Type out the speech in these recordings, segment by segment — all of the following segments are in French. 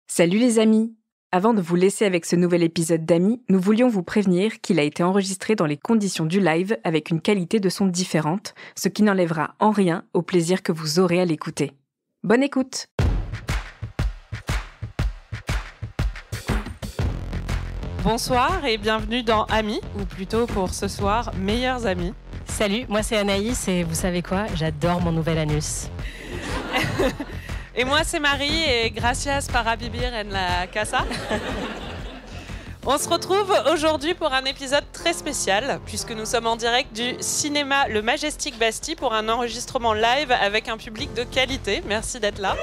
Salut les amis! Avant de vous laisser avec ce nouvel épisode d'Amis, nous voulions vous prévenir qu'il a été enregistré dans les conditions du live avec une qualité de son différente, ce qui n'enlèvera en rien au plaisir que vous aurez à l'écouter. Bonne écoute! Bonsoir et bienvenue dans Amis, ou plutôt pour ce soir, Meilleurs Amis. Salut, moi c'est Anaïs et vous savez quoi? J'adore mon nouvel anus. Et moi c'est Marie et gracias para vivir en la casa. On se retrouve aujourd'hui pour un épisode très spécial, puisque nous sommes en direct du cinéma Le Majestic Bastille pour un enregistrement live avec un public de qualité. Merci d'être là.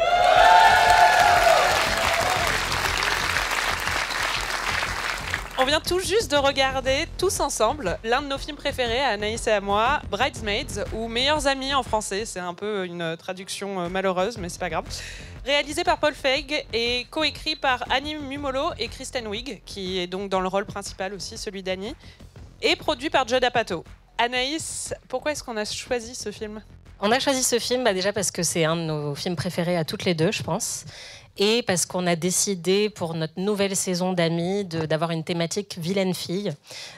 On vient tout juste de regarder tous ensemble l'un de nos films préférés, à Anaïs et à moi, Bridesmaids, ou Meilleurs Amis en français. C'est un peu une traduction malheureuse, mais c'est pas grave. Réalisé par Paul Feig et coécrit par Annie Mumolo et Kristen Wiig, qui est donc dans le rôle principal aussi, celui d'Annie, et produit par Judd Apatow. Anaïs, pourquoi est-ce qu'on a choisi ce film ? On a choisi ce film déjà parce que c'est un de nos films préférés à toutes les deux, je pense. Et parce qu'on a décidé pour notre nouvelle saison d'Amis d'avoir une thématique vilaine fille.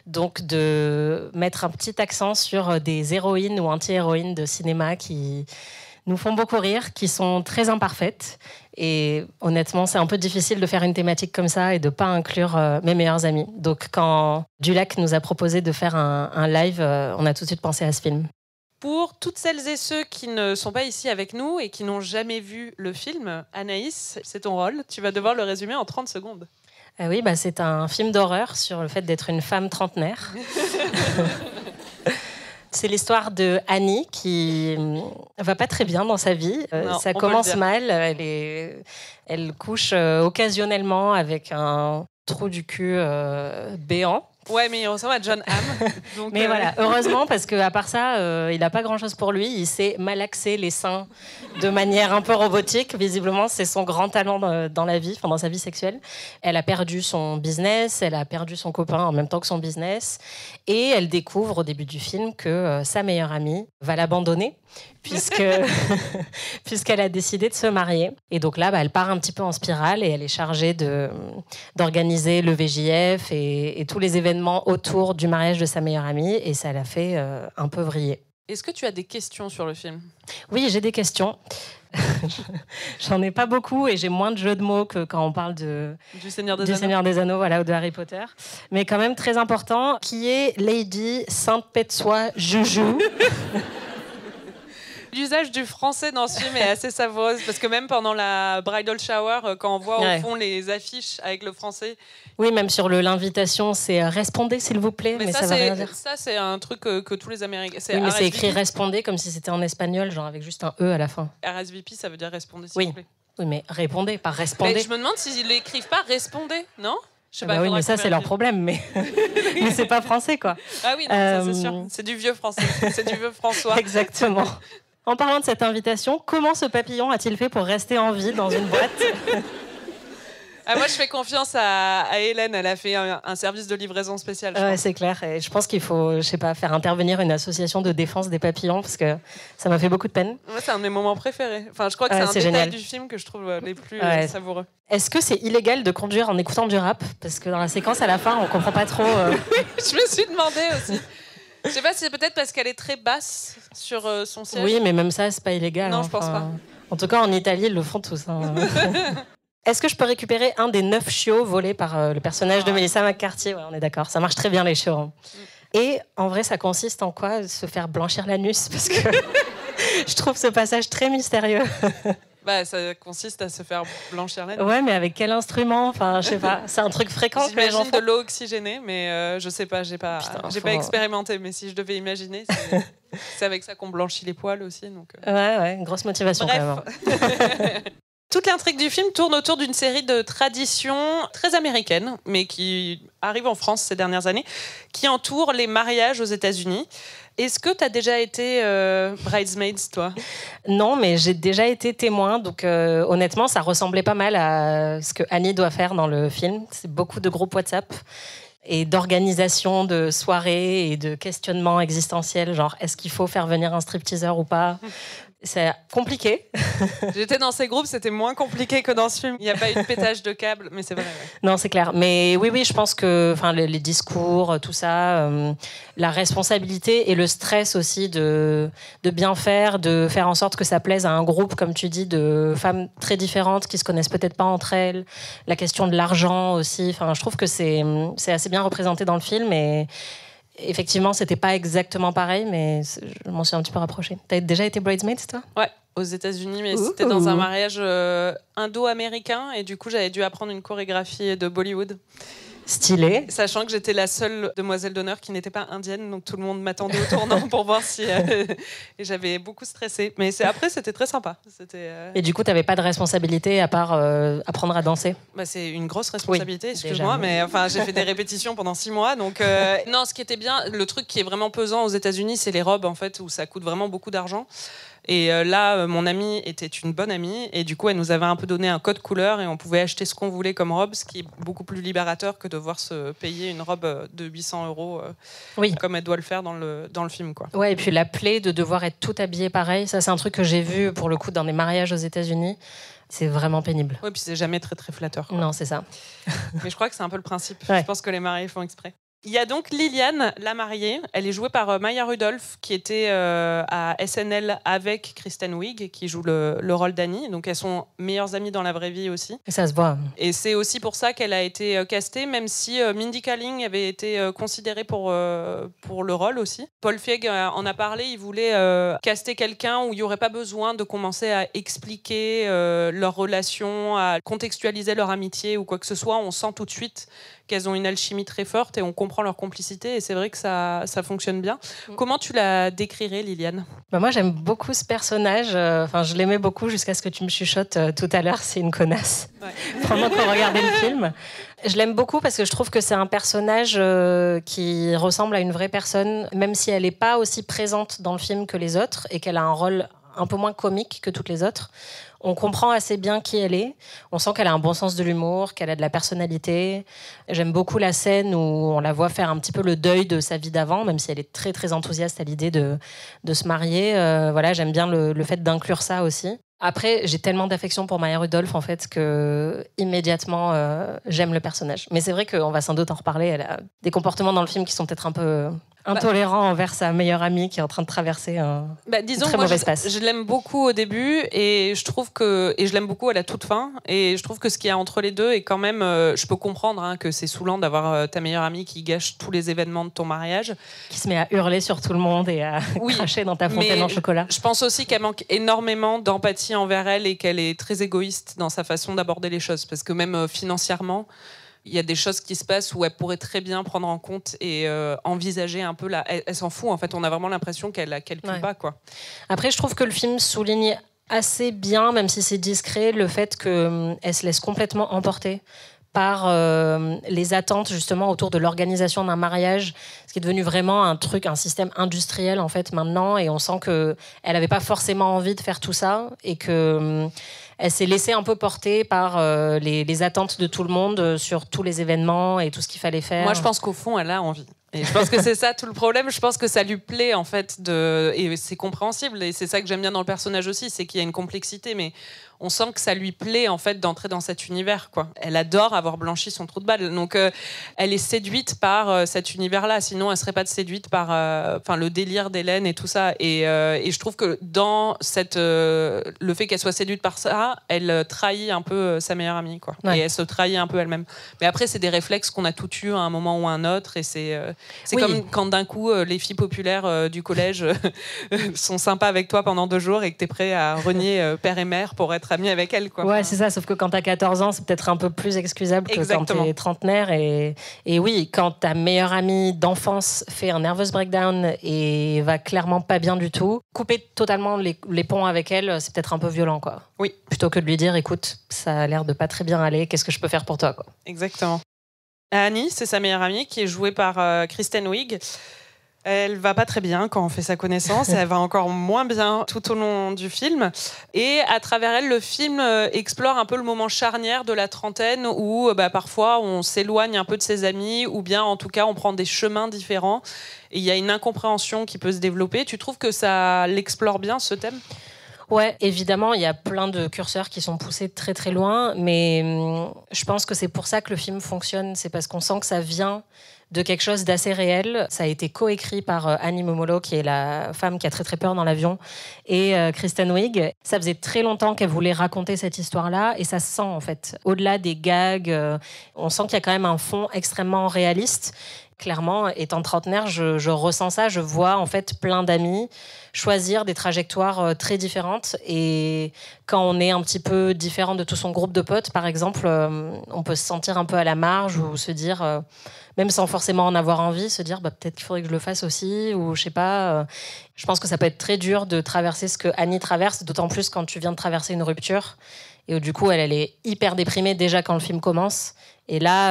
Donc de mettre un petit accent sur des héroïnes ou anti-héroïnes de cinéma qui nous font beaucoup rire, qui sont très imparfaites. Et honnêtement, c'est un peu difficile de faire une thématique comme ça et de ne pas inclure mes meilleurs amis. Donc quand Dulac nous a proposé de faire un live, on a tout de suite pensé à ce film. Pour toutes celles et ceux qui ne sont pas ici avec nous et qui n'ont jamais vu le film, Anaïs, c'est ton rôle. Tu vas devoir le résumer en 30 secondes. Oui, c'est un film d'horreur sur le fait d'être une femme trentenaire. C'est l'histoire de Annie qui va pas très bien dans sa vie. Non, ça commence mal. Elle couche occasionnellement avec un trou du cul béant. Ouais, mais il ressemble à John Hamm. Donc, mais voilà, heureusement, parce qu'à part ça, il n'a pas grand-chose pour lui. Il sait malaxer les seins de manière un peu robotique. Visiblement, c'est son grand talent dans la vie, dans sa vie sexuelle. Elle a perdu son business, elle a perdu son copain en même temps que son business. Et elle découvre au début du film que sa meilleure amie va l'abandonner, puisqu'elle a décidé de se marier. Et donc là, elle part un petit peu en spirale et elle est chargée d'organiser le VJF et tous les événements autour du mariage de sa meilleure amie. Et ça l'a fait un peu vriller. Est-ce que tu as des questions sur le film ? Oui, j'ai des questions. J'en ai pas beaucoup et j'ai moins de jeux de mots que quand on parle du Seigneur des Anneaux, voilà, ou de Harry Potter. Mais quand même très important, qui est Lady Sainte-Petsoi Joujou. L'usage du français dans ce film est assez savoureuse parce que même pendant la bridal shower, quand on voit au fond les affiches avec le français. Oui, même sur l'invitation, c'est répondez s'il vous plaît, mais ça va rien dire. Ça, c'est un truc que tous les Américains. Oui, mais c'est écrit répondez comme si c'était en espagnol, genre avec juste un E à la fin. RSVP, ça veut dire répondez s'il vous plaît. Oui, mais répondez, pas répondez. Mais je me demande s'ils l'écrivent pas répondez, non ? Je sais pas, oui, mais ça, c'est leur problème, mais c'est pas français, quoi. Ah oui, non, ça c'est sûr. C'est du vieux français, c'est du vieux François. Exactement. En parlant de cette invitation, comment ce papillon a-t-il fait pour rester en vie dans une boîte ? Moi, je fais confiance à Hélène. Elle a fait un service de livraison spécial. C'est clair. Et je pense qu'il faut, faire intervenir une association de défense des papillons parce que ça m'a fait beaucoup de peine. Moi, c'est un de mes moments préférés. Enfin, je crois que c'est un détail génial du film que je trouve les plus savoureux. Est-ce que c'est illégal de conduire en écoutant du rap ? Parce que dans la séquence à la fin, on comprend pas trop. Oui, je me suis demandé aussi. Je sais pas si c'est peut-être parce qu'elle est très basse sur son siège. Oui, mais même ça, c'est pas illégal. Non, je pense pas. En tout cas, en Italie, ils le font tous. Est-ce que je peux récupérer un des 9 chiots volés par le personnage de Melissa McCarthy ? Ouais, on est d'accord. Ça marche très bien, les chiots. Et en vrai, ça consiste en quoi ? Se faire blanchir l'anus ? Parce que je trouve ce passage très mystérieux. Ça consiste à se faire blanchir l'anus. Ouais, mais avec quel instrument ? Enfin, je sais pas. C'est un truc fréquent. J'imagine de l'eau oxygénée, mais je sais pas. J'ai pas expérimenté. Mais si je devais imaginer, c'est avec ça qu'on blanchit les poils aussi. Donc. Ouais, grosse motivation. Bref. Quand même. Toute l'intrigue du film tourne autour d'une série de traditions très américaines, mais qui arrivent en France ces dernières années, qui entourent les mariages aux États-Unis. Est-ce que tu as déjà été bridesmaids, toi ? Non, mais j'ai déjà été témoin. Donc, honnêtement, ça ressemblait pas mal à ce que Annie doit faire dans le film. C'est beaucoup de groupes WhatsApp et d'organisation de soirées et de questionnements existentiels, genre est-ce qu'il faut faire venir un stripteaseur ou pas ? C'est compliqué. J'étais dans ces groupes, c'était moins compliqué que dans ce film. Il n'y a pas eu de pétage de câble, mais c'est vrai. Ouais. Non, c'est clair. Mais oui, je pense que les discours, tout ça, la responsabilité et le stress aussi de bien faire, de faire en sorte que ça plaise à un groupe, comme tu dis, de femmes très différentes qui se connaissent peut-être pas entre elles. La question de l'argent aussi. Enfin, je trouve que c'est assez bien représenté dans le film et effectivement, c'était pas exactement pareil, mais je m'en suis un petit peu rapprochée. T'as déjà été bridesmaid, toi ? Ouais, aux États-Unis, mais c'était dans un mariage indo-américain, et du coup, j'avais dû apprendre une chorégraphie de Bollywood. Stylé. Sachant que j'étais la seule demoiselle d'honneur qui n'était pas indienne, donc tout le monde m'attendait au tournant pour voir si... et j'avais beaucoup stressé. Mais après, c'était très sympa. Et du coup, tu n'avais pas de responsabilité à part apprendre à danser ? C'est une grosse responsabilité, oui, excuse-moi, déjà. Mais enfin, j'ai fait des répétitions pendant 6 mois. Donc, non, ce qui était bien, le truc qui est vraiment pesant aux États-Unis, c'est les robes, en fait, où ça coûte vraiment beaucoup d'argent. Et là, mon amie était une bonne amie, et du coup, elle nous avait un peu donné un code couleur, et on pouvait acheter ce qu'on voulait comme robe, ce qui est beaucoup plus libérateur que de devoir se payer une robe de 800 €, oui, comme elle doit le faire dans le film, quoi. Ouais, et puis la plaie de devoir être tout habillé pareil, ça c'est un truc que j'ai vu pour le coup dans des mariages aux États-Unis. C'est vraiment pénible. Oui, puis c'est jamais très très flatteur, quoi. Non, c'est ça. Mais je crois que c'est un peu le principe. Ouais. Je pense que les mariés font exprès. Il y a donc Liliane, la mariée. Elle est jouée par Maya Rudolph, qui était à SNL avec Kristen Wiig, qui joue le rôle d'Annie. Donc elles sont meilleures amies dans la vraie vie aussi. Et ça se voit. Et c'est aussi pour ça qu'elle a été castée, même si Mindy Kaling avait été considérée pour le rôle aussi. Paul Feig en a parlé, il voulait caster quelqu'un où il n'y aurait pas besoin de commencer à expliquer leur relation, à contextualiser leur amitié ou quoi que ce soit. On sent tout de suite qu'elles ont une alchimie très forte et on comprend leur complicité, et c'est vrai que ça fonctionne bien. Comment tu la décrirais, Liliane ? Moi, j'aime beaucoup ce personnage. Je l'aimais beaucoup jusqu'à ce que tu me chuchotes tout à l'heure. C'est une connasse. Ouais. Pendant qu'on regardait le film. Je l'aime beaucoup parce que je trouve que c'est un personnage qui ressemble à une vraie personne, même si elle n'est pas aussi présente dans le film que les autres et qu'elle a un rôle un peu moins comique que toutes les autres. On comprend assez bien qui elle est. On sent qu'elle a un bon sens de l'humour, qu'elle a de la personnalité. J'aime beaucoup la scène où on la voit faire un petit peu le deuil de sa vie d'avant, même si elle est très, très enthousiaste à l'idée de se marier. J'aime bien le fait d'inclure ça aussi. Après, j'ai tellement d'affection pour Maya Rudolph, en fait, que immédiatement, j'aime le personnage. Mais c'est vrai qu'on va sans doute en reparler. Elle a des comportements dans le film qui sont peut-être un peu intolérant envers sa meilleure amie qui est en train de traverser disons une très mauvaise passe. Je l'aime beaucoup au début et je l'aime beaucoup à la toute fin, et je trouve que ce qu'il y a entre les deux est quand même, je peux comprendre que c'est saoulant d'avoir ta meilleure amie qui gâche tous les événements de ton mariage, qui se met à hurler sur tout le monde et à cracher dans ta fontaine en chocolat. Je pense aussi qu'elle manque énormément d'empathie envers elle et qu'elle est très égoïste dans sa façon d'aborder les choses, parce que même financièrement, il y a des choses qui se passent où elle pourrait très bien prendre en compte et envisager un peu elle s'en fout, en fait. On a vraiment l'impression qu'elle la calcule pas, quoi. Après, je trouve que le film souligne assez bien, même si c'est discret, le fait qu'elle se laisse complètement emporter par les attentes justement autour de l'organisation d'un mariage, ce qui est devenu vraiment un système industriel en fait maintenant, et on sent qu'elle n'avait pas forcément envie de faire tout ça et que elle s'est laissée un peu porter par les attentes de tout le monde sur tous les événements et tout ce qu'il fallait faire. Moi, je pense qu'au fond, elle a envie. Et je pense que c'est ça tout le problème. Je pense que ça lui plaît, en fait, et c'est compréhensible. Et c'est ça que j'aime bien dans le personnage aussi, c'est qu'il y a une complexité, mais on sent que ça lui plaît, en fait, d'entrer dans cet univers, quoi. Elle adore avoir blanchi son trou de balle. Donc, elle est séduite par cet univers-là. Sinon, elle serait pas séduite par le délire d'Hélène et tout ça. Et je trouve que dans le fait qu'elle soit séduite par ça, elle trahit un peu sa meilleure amie, quoi. Ouais. Et elle se trahit un peu elle-même. Mais après, c'est des réflexes qu'on a tous eus à un moment ou à un autre. Et c'est comme quand d'un coup, les filles populaires du collège sont sympas avec toi pendant 2 jours et que tu es prêt à renier père et mère pour être ami avec elle, quoi. Ouais, c'est ça, sauf que quand t'as 14 ans, c'est peut-être un peu plus excusable que Exactement. Quand t'es trentenaire. Et oui, quand ta meilleure amie d'enfance fait un nervous breakdown et va clairement pas bien du tout, couper totalement les ponts avec elle, c'est peut-être un peu violent, quoi. Oui. Plutôt que de lui dire, écoute, ça a l'air de pas très bien aller, qu'est-ce que je peux faire pour toi, quoi. Exactement. Annie, c'est sa meilleure amie qui est jouée par Kristen Wiig. Elle va pas très bien quand on fait sa connaissance, et elle va encore moins bien tout au long du film. Et à travers elle, le film explore un peu le moment charnière de la trentaine où parfois on s'éloigne un peu de ses amis, ou bien en tout cas on prend des chemins différents. Et il y a une incompréhension qui peut se développer. Tu trouves que ça l'explore bien, ce thème ? Ouais, évidemment, il y a plein de curseurs qui sont poussés très très loin, mais je pense que c'est pour ça que le film fonctionne. C'est parce qu'on sent que ça vient de quelque chose d'assez réel. Ça a été coécrit par Annie Momolo, qui est la femme qui a très très peur dans l'avion, et Kristen Wiig. Ça faisait très longtemps qu'elle voulait raconter cette histoire-là, et ça se sent en fait. Au-delà des gags, on sent qu'il y a quand même un fond extrêmement réaliste. Clairement, étant trentenaire, je ressens ça. Je vois en fait plein d'amis choisir des trajectoires très différentes. Et quand on est un petit peu différent de tout son groupe de potes, par exemple, on peut se sentir un peu à la marge ou se dire, même sans forcément en avoir envie, se dire peut-être qu'il faudrait que je le fasse aussi, ou je sais pas. Je pense que ça peut être très dur de traverser ce que Annie traverse, d'autant plus quand tu viens de traverser une rupture. Et où, du coup, elle est hyper déprimée déjà quand le film commence. Et là,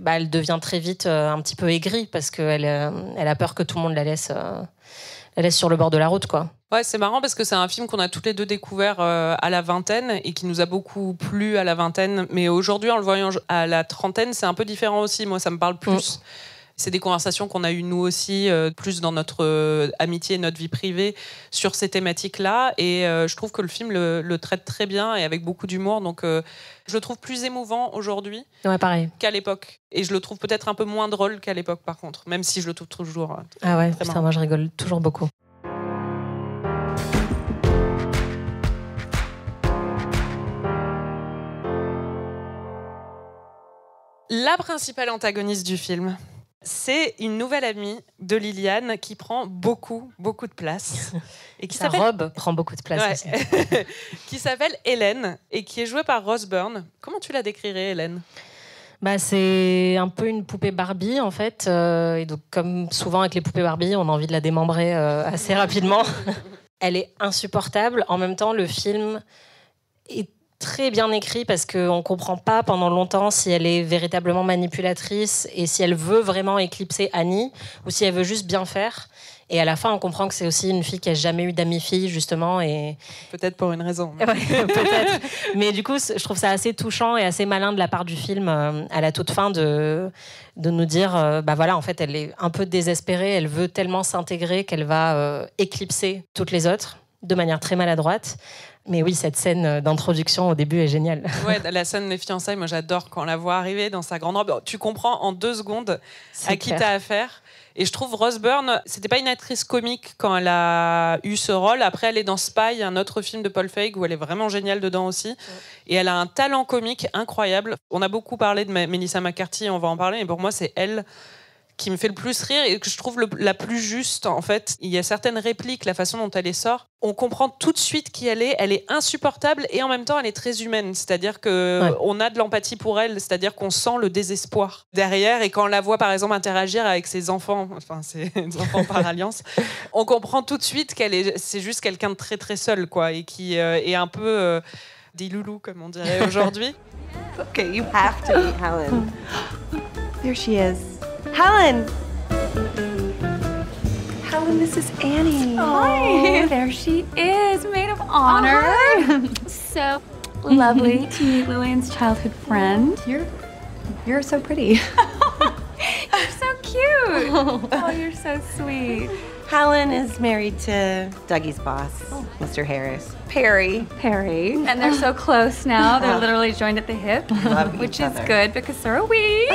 elle devient très vite un petit peu aigrie parce qu'elle a peur que tout le monde la laisse sur le bord de la route, quoi. Ouais, c'est marrant parce que c'est un film qu'on a toutes les deux découvert à la vingtaine et qui nous a beaucoup plu à la vingtaine. Mais aujourd'hui, en le voyant à la trentaine, c'est un peu différent aussi. Moi, ça me parle plus. C'est des conversations qu'on a eues nous aussi, plus dans notre amitié, notre vie privée, sur ces thématiques-là. Et je trouve que le film le traite très bien et avec beaucoup d'humour. Donc je le trouve plus émouvant aujourd'hui qu'à l'époque. Et je le trouve peut-être un peu moins drôle qu'à l'époque, par contre. Même si je le trouve toujours Ah ouais, putain, moi je rigole toujours beaucoup. La principale antagoniste du film, c'est une nouvelle amie de Liliane qui prend beaucoup de place. Et qui Sa robe prend beaucoup de place aussi. Qui s'appelle Hélène et qui est jouée par Rose Byrne. Comment tu la décrirais, Hélène ? C'est un peu une poupée Barbie, en fait. Et donc, comme souvent avec les poupées Barbie, on a envie de la démembrer assez rapidement. Elle est insupportable. En même temps, le film est très bien écrit parce qu'on ne comprend pas pendant longtemps si elle est véritablement manipulatrice et si elle veut vraiment éclipser Annie ou si elle veut juste bien faire. Et à la fin, on comprend que c'est aussi une fille qui n'a jamais eu d'amie-fille, justement. Et... peut-être pour une raison. Ouais, peut-être. Mais du coup, je trouve ça assez touchant et assez malin de la part du film, à la toute fin, de nous dire, voilà, en fait, elle est un peu désespérée. Elle veut tellement s'intégrer qu'elle va éclipser toutes les autres, de manière très maladroite. Mais oui, cette scène d'introduction au début est géniale. Ouais, la scène des fiançailles, moi j'adore quand on la voit arriver dans sa grande robe. Tu comprends en 2 secondes à qui t'as affaire. Et je trouve Rose Byrne, c'était pas une actrice comique quand elle a eu ce rôle. Après, elle est dans Spy, un autre film de Paul Feig où elle est vraiment géniale dedans aussi. Ouais. Et elle a un talent comique incroyable. On a beaucoup parlé de Melissa McCarthy, on va en parler, mais pour moi, c'est elle qui me fait le plus rire et que je trouve la plus juste, en fait. Il y a certaines répliques, la façon dont elle les sort, on comprend tout de suite qui elle est insupportable et en même temps elle est très humaine, c'est-à-dire qu'on a de l'empathie pour elle, c'est-à-dire qu'on sent le désespoir derrière, et quand on la voit par exemple interagir avec ses enfants, enfin ses enfants par alliance, on comprend tout de suite c'est juste quelqu'un de très très seul, quoi, et qui est un peu des loulous comme on dirait aujourd'hui. Okay, you have to meet Helen. There she is. Helen! Helen, this is Annie. Hi, there she is, maid of honor. Oh, so lovely to meet Lillian's childhood friend. You're so pretty. You're so cute. Oh, you're so sweet. Helen is married to Dougie's boss, Mr. Harris. Perry. And they're so close now. They're literally joined at the hip, which is good because so are we.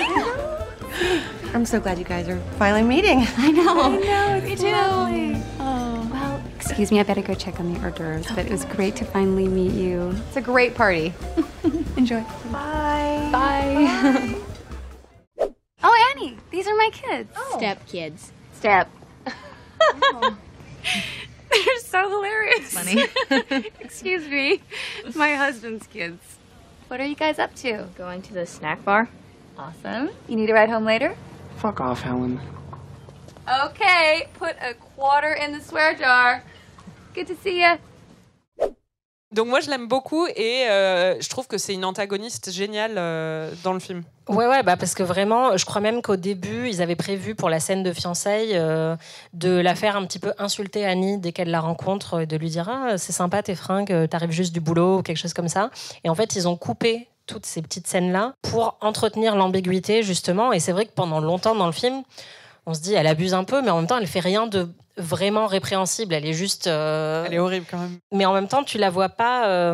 I'm so glad you guys are finally meeting. I know, it's lovely. Oh. Well, excuse me, I better go check on the hors d'oeuvres, but it was great to finally meet you. It's a great party. Enjoy. Bye. Bye. Oh, Annie, these are my kids. Oh. Step kids. Step. Oh. They're so hilarious. Funny. Excuse me, my husband's kids. What are you guys up to? Going to the snack bar. Awesome. You need a ride home later? Fuck off, Helen. Okay, put a quarter in the swear jar. Good to see ya. Donc moi je l'aime beaucoup et je trouve que c'est une antagoniste géniale dans le film. Ouais, parce que vraiment, je crois même qu'au début, ils avaient prévu pour la scène de fiançailles de la faire un petit peu insulter Annie dès qu'elle la rencontre, et de lui dire « Ah, c'est sympa tes fringues, t'arrives juste du boulot » ou quelque chose comme ça. Et en fait, ils ont coupé toutes ces petites scènes-là pour entretenir l'ambiguïté, justement. Et c'est vrai que pendant longtemps dans le film, on se dit, elle abuse un peu, mais en même temps, elle fait rien de vraiment répréhensible. Elle est juste... Elle est horrible quand même. Mais en même temps, tu la vois pas...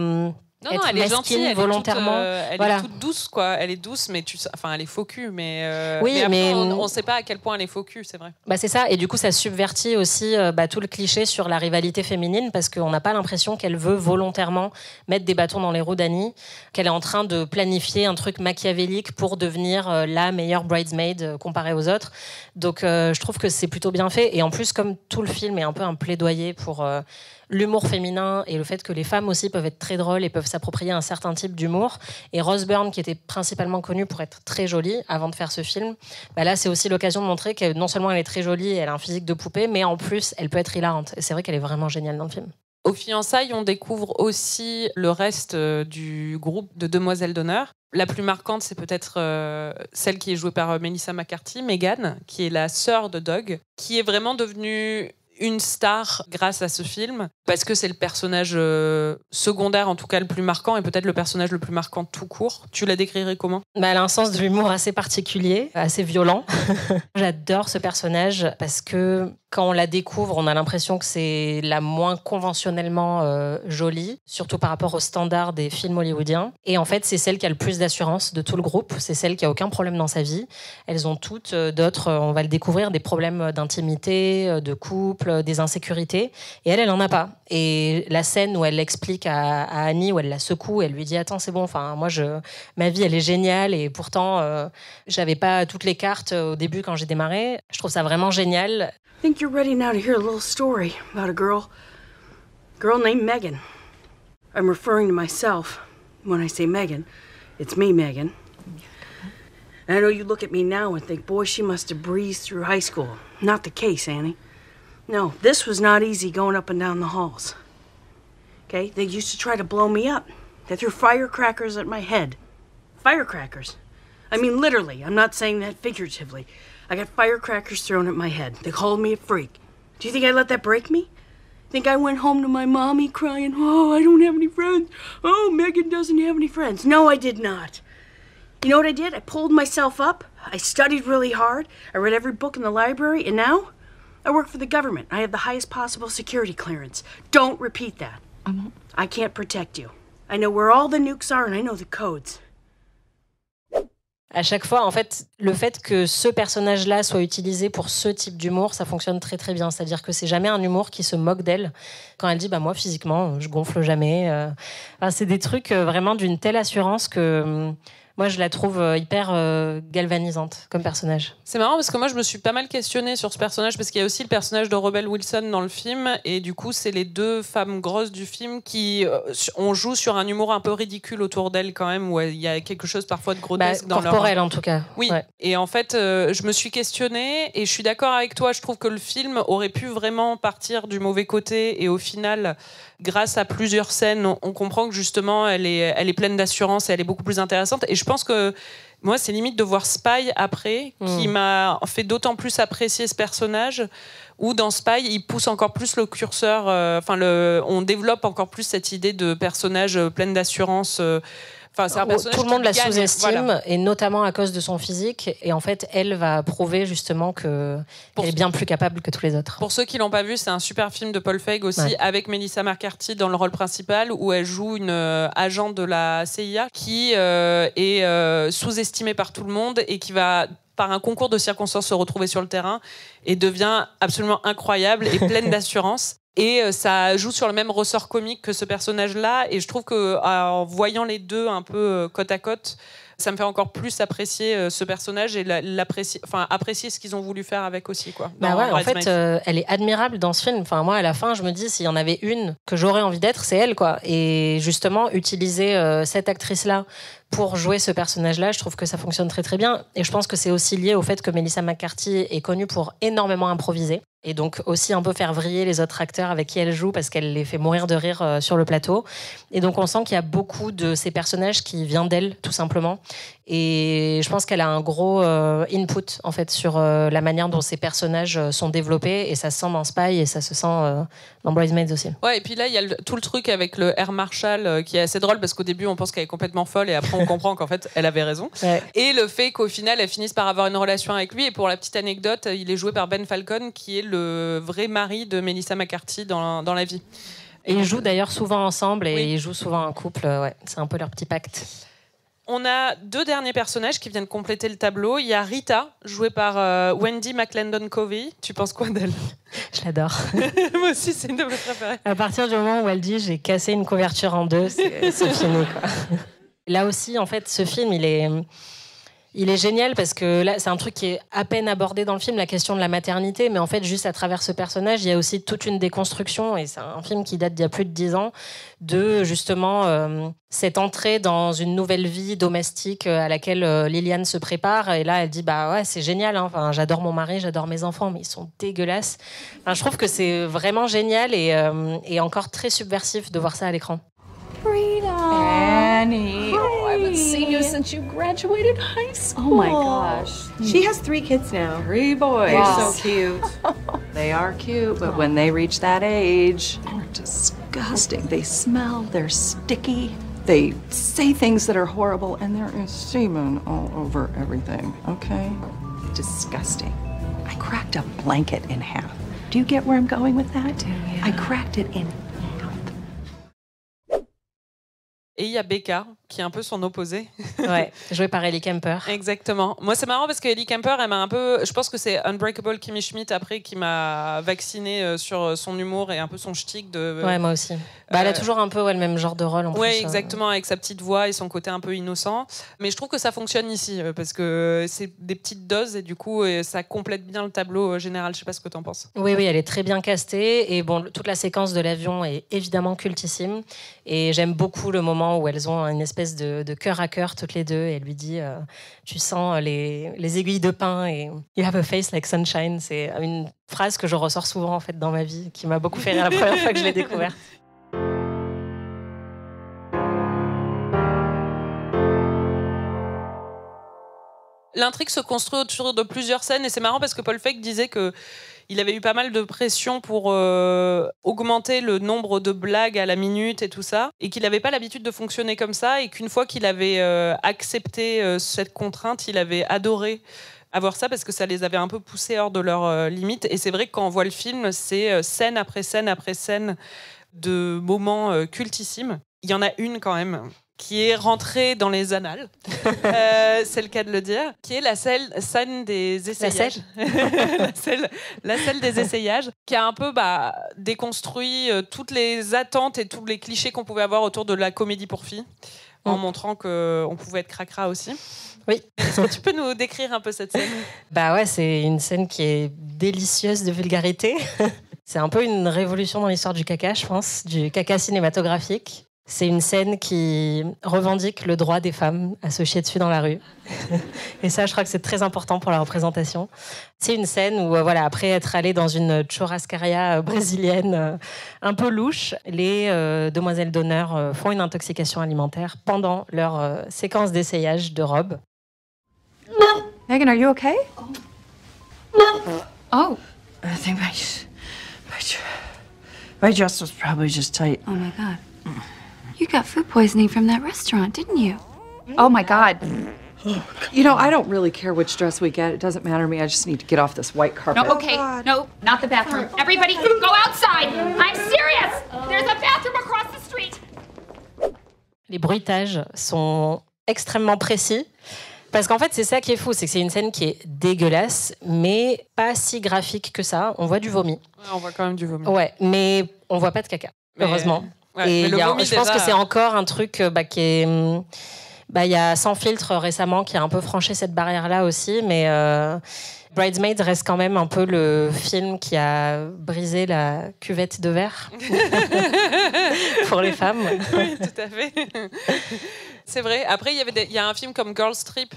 Non, elle est gentille, elle volontairement. Elle est toute douce, quoi. Elle est douce, mais elle est faux cul. Mais oui, mais on ne sait pas à quel point elle est faux cul, c'est vrai. C'est ça. Et du coup, ça subvertit aussi tout le cliché sur la rivalité féminine, parce qu'on n'a pas l'impression qu'elle veut volontairement mettre des bâtons dans les roues d'Annie, qu'elle est en train de planifier un truc machiavélique pour devenir la meilleure bridesmaid comparée aux autres. Donc, je trouve que c'est plutôt bien fait. Et en plus, comme tout le film est un peu un plaidoyer pour... l'humour féminin et le fait que les femmes aussi peuvent être très drôles et peuvent s'approprier un certain type d'humour. Et Rose Byrne, qui était principalement connue pour être très jolie avant de faire ce film, là, c'est aussi l'occasion de montrer que non seulement elle est très jolie, elle a un physique de poupée, mais en plus, elle peut être hilarante. Et c'est vrai qu'elle est vraiment géniale dans le film. Aux fiançailles, on découvre aussi le reste du groupe de demoiselles d'honneur. La plus marquante, c'est peut-être celle qui est jouée par Melissa McCarthy, Megan, qui est la sœur de Doug, qui est vraiment devenue une star grâce à ce film, parce que c'est le personnage secondaire, en tout cas le plus marquant, et peut-être le personnage le plus marquant tout court. Tu la décrirais comment ? Elle a un sens de l'humour assez particulier, assez violent. J'adore ce personnage parce que quand on la découvre, on a l'impression que c'est la moins conventionnellement jolie, surtout par rapport aux standards des films hollywoodiens. Et en fait, c'est celle qui a le plus d'assurance de tout le groupe. C'est celle qui a aucun problème dans sa vie. Elles ont toutes d'autres, on va le découvrir, des problèmes d'intimité, de couple, des insécurités. Et elle en a pas. Et la scène où elle explique à Annie, où elle la secoue, elle lui dit « Attends, c'est bon, moi, ma vie, elle est géniale. Et pourtant, j'avais pas toutes les cartes au début quand j'ai démarré. » Je trouve ça vraiment génial. I think you're ready now to hear a little story about a girl named Megan. I'm referring to myself. When I say Megan, it's me, Megan. And I know you look at me now and think, boy, she must have breezed through high school. Not the case, Annie. No, this was not easy going up and down the halls. Okay? They used to try to blow me up. They threw firecrackers at my head. Firecrackers. I mean, literally. I'm not saying that figuratively. I got firecrackers thrown at my head. They called me a freak. Do you think I let that break me? Think I went home to my mommy crying, oh, I don't have any friends. Oh, Megan doesn't have any friends. No, I did not. You know what I did? I pulled myself up. I studied really hard. I read every book in the library. And now, I work for the government. I have the highest possible security clearance. Don't repeat that. I can't protect you. I know where all the nukes are and I know the codes. À chaque fois, en fait, le fait que ce personnage-là soit utilisé pour ce type d'humour, ça fonctionne très très bien. C'est-à-dire que c'est jamais un humour qui se moque d'elle. Quand elle dit, moi physiquement, je gonfle jamais. C'est des trucs vraiment d'une telle assurance que moi, je la trouve hyper galvanisante comme personnage. C'est marrant parce que moi, je me suis pas mal questionnée sur ce personnage parce qu'il y a aussi le personnage de Rebel Wilson dans le film et du coup, c'est les deux femmes grosses du film qui on joue sur un humour un peu ridicule autour d'elles quand même où il y a quelque chose parfois de grotesque dans leur... corporel en tout cas. Oui, ouais. Et en fait, je me suis questionnée et je suis d'accord avec toi, je trouve que le film aurait pu vraiment partir du mauvais côté et au final... Grâce à plusieurs scènes, on comprend que justement, elle est pleine d'assurance et elle est beaucoup plus intéressante. Et je pense que moi, c'est limite de voir Spy après qui m'a fait d'autant plus apprécier ce personnage. Où dans Spy, il pousse encore plus le curseur. On développe encore plus cette idée de personnage pleine d'assurance. C'est un personnage tout le monde la gagne, sous-estime, voilà. Et notamment à cause de son physique. Et en fait, elle va prouver justement qu'elle est bien plus capable que tous les autres. Pour ceux qui l'ont pas vu, c'est un super film de Paul Feig aussi, avec Melissa McCarthy dans le rôle principal, où elle joue une agent de la CIA qui est sous-estimée par tout le monde et qui va par un concours de circonstances se retrouver sur le terrain et devient absolument incroyable et pleine d'assurance. Et ça joue sur le même ressort comique que ce personnage-là. Et je trouve qu'en voyant les deux un peu côte à côte, ça me fait encore plus apprécier ce personnage et apprécier ce qu'ils ont voulu faire avec aussi. Quoi, en fait, elle est admirable dans ce film. Moi, à la fin, je me dis, s'il y en avait une que j'aurais envie d'être, c'est elle. Quoi. Et justement, utiliser cette actrice-là pour jouer ce personnage-là, je trouve que ça fonctionne très très bien. Et je pense que c'est aussi lié au fait que Melissa McCarthy est connue pour énormément improviser. Et donc aussi un peu faire vriller les autres acteurs avec qui elle joue parce qu'elle les fait mourir de rire sur le plateau. Et donc on sent qu'il y a beaucoup de ces personnages qui viennent d'elle, tout simplement. Et je pense qu'elle a un gros input en fait sur la manière dont ces personnages sont développés, et ça se sent dans Spy et ça se sent dans Bridesmaids aussi. Ouais, et puis là il y a tout le truc avec le Air Marshal qui est assez drôle parce qu'au début on pense qu'elle est complètement folle et après on comprend qu'en fait elle avait raison. Ouais. Et le fait qu'au final elle finisse par avoir une relation avec lui, et pour la petite anecdote, il est joué par Ben Falcon qui est le vrai mari de Melissa McCarthy dans la vie. Et ils jouent d'ailleurs souvent ensemble et Oui. ils jouent souvent en couple, ouais. C'est un peu leur petit pacte. On a 2 derniers personnages qui viennent compléter le tableau. Il y a Rita, jouée par Wendy McLendon-Covey. Tu penses quoi d'elle? Je l'adore. Moi aussi, c'est une de mes préférées. À partir du moment où elle dit « j'ai cassé une couverture en 2 », c'est fini, quoi. Là aussi, en fait, ce film, il est génial parce que là, c'est un truc qui est à peine abordé dans le film, la question de la maternité, mais en fait, juste à travers ce personnage, il y a aussi toute une déconstruction, et c'est un film qui date d'il y a plus de 10 ans, de justement cette entrée dans une nouvelle vie domestique à laquelle Liliane se prépare, et là, elle dit « bah ouais, c'est génial, hein. Enfin, j'adore mon mari, j'adore mes enfants, mais ils sont dégueulasses ». Enfin, je trouve que c'est vraiment génial et encore très subversif de voir ça à l'écran. Annie. Oh, I haven't seen you since you graduated high school. Oh my gosh. She has 3 kids now. 3 boys. Wow. So cute. They are cute, but when they reach that age, they're disgusting. They smell, they're sticky. They say things that are horrible, and there is semen all over everything, okay? Disgusting. I cracked a blanket in half. Do you get where I'm going with that? Do you? I cracked it in half. Et il y a Becca, qui est un peu son opposé. Ouais, jouée par Ellie Kemper. Exactement. Moi, c'est marrant parce que Ellie Kemper, elle m'a un peu... Je pense que c'est Unbreakable Kimmy Schmidt, après, qui m'a vacciné sur son humour et un peu son shtick de... Ouais, moi aussi. Elle a toujours un peu le même genre de rôle, en plus. Oui, exactement, avec sa petite voix et son côté un peu innocent. Mais je trouve que ça fonctionne ici, parce que c'est des petites doses et du coup, ça complète bien le tableau général. Je sais pas ce que t'en penses. Oui, elle est très bien castée. Et bon, toute la séquence de l'avion est évidemment cultissime. Et j'aime beaucoup le moment où elles ont une espèce de cœur à cœur, toutes les deux. Et elle lui dit, tu sens les aiguilles de pin et « You have a face like sunshine ». C'est une phrase que je ressors souvent en fait, dans ma vie, qui m'a beaucoup fait rire la première fois que je l'ai découverte. L'intrigue se construit autour de plusieurs scènes et c'est marrant parce que Paul Feig disait qu'il avait eu pas mal de pression pour augmenter le nombre de blagues à la minute et tout ça, et qu'il n'avait pas l'habitude de fonctionner comme ça, et qu'une fois qu'il avait accepté cette contrainte, il avait adoré avoir ça parce que ça les avait un peu poussés hors de leurs limites. Et c'est vrai que quand on voit le film, c'est scène après scène après scène de moments cultissimes. Il y en a une quand même qui est rentrée dans les annales, c'est le cas de le dire, qui est la scène des essayages. La scène des essayages, qui a un peu déconstruit toutes les attentes et tous les clichés qu'on pouvait avoir autour de la comédie pour filles, en montrant qu'on pouvait être cracra aussi. Oui. Est-ce que tu peux nous décrire un peu cette scène? Bah ouais, c'est une scène qui est délicieuse de vulgarité. C'est un peu une révolution dans l'histoire du caca, je pense, du caca cinématographique. C'est une scène qui revendique le droit des femmes à se chier dessus dans la rue. Et ça, je crois que c'est très important pour la représentation. C'est une scène où, après être allé dans une churrascaria brésilienne un peu louche, les demoiselles d'honneur font une intoxication alimentaire pendant leur séquence d'essayage de robe. Megan, are you okay? Oh, I think my dress was probably just tight. oh my God. You got food poisoning from that restaurant, didn't you? Oh my God. You know, I don't really care which dress we get. It doesn't matter to me. I just need to get off this white carpet. No, okay, no, not the bathroom. Everybody, go outside. I'm serious. There's a bathroom across the street. Les bruitages sont extrêmement précis. Parce qu'en fait, c'est ça qui est fou, c'est que c'est une scène qui est dégueulasse, mais pas si graphique que ça. On voit du vomi. Ouais, on voit quand même du vomi. Ouais, mais on voit pas de caca, heureusement. Ouais, et mais je pense que c'est encore un truc qui est... il y a Sans filtre récemment qui a un peu franchi cette barrière-là aussi, mais Bridesmaids reste quand même un peu le film qui a brisé la cuvette de verre pour les femmes. Oui, tout à fait. C'est vrai. Après, il y a un film comme Girls Trip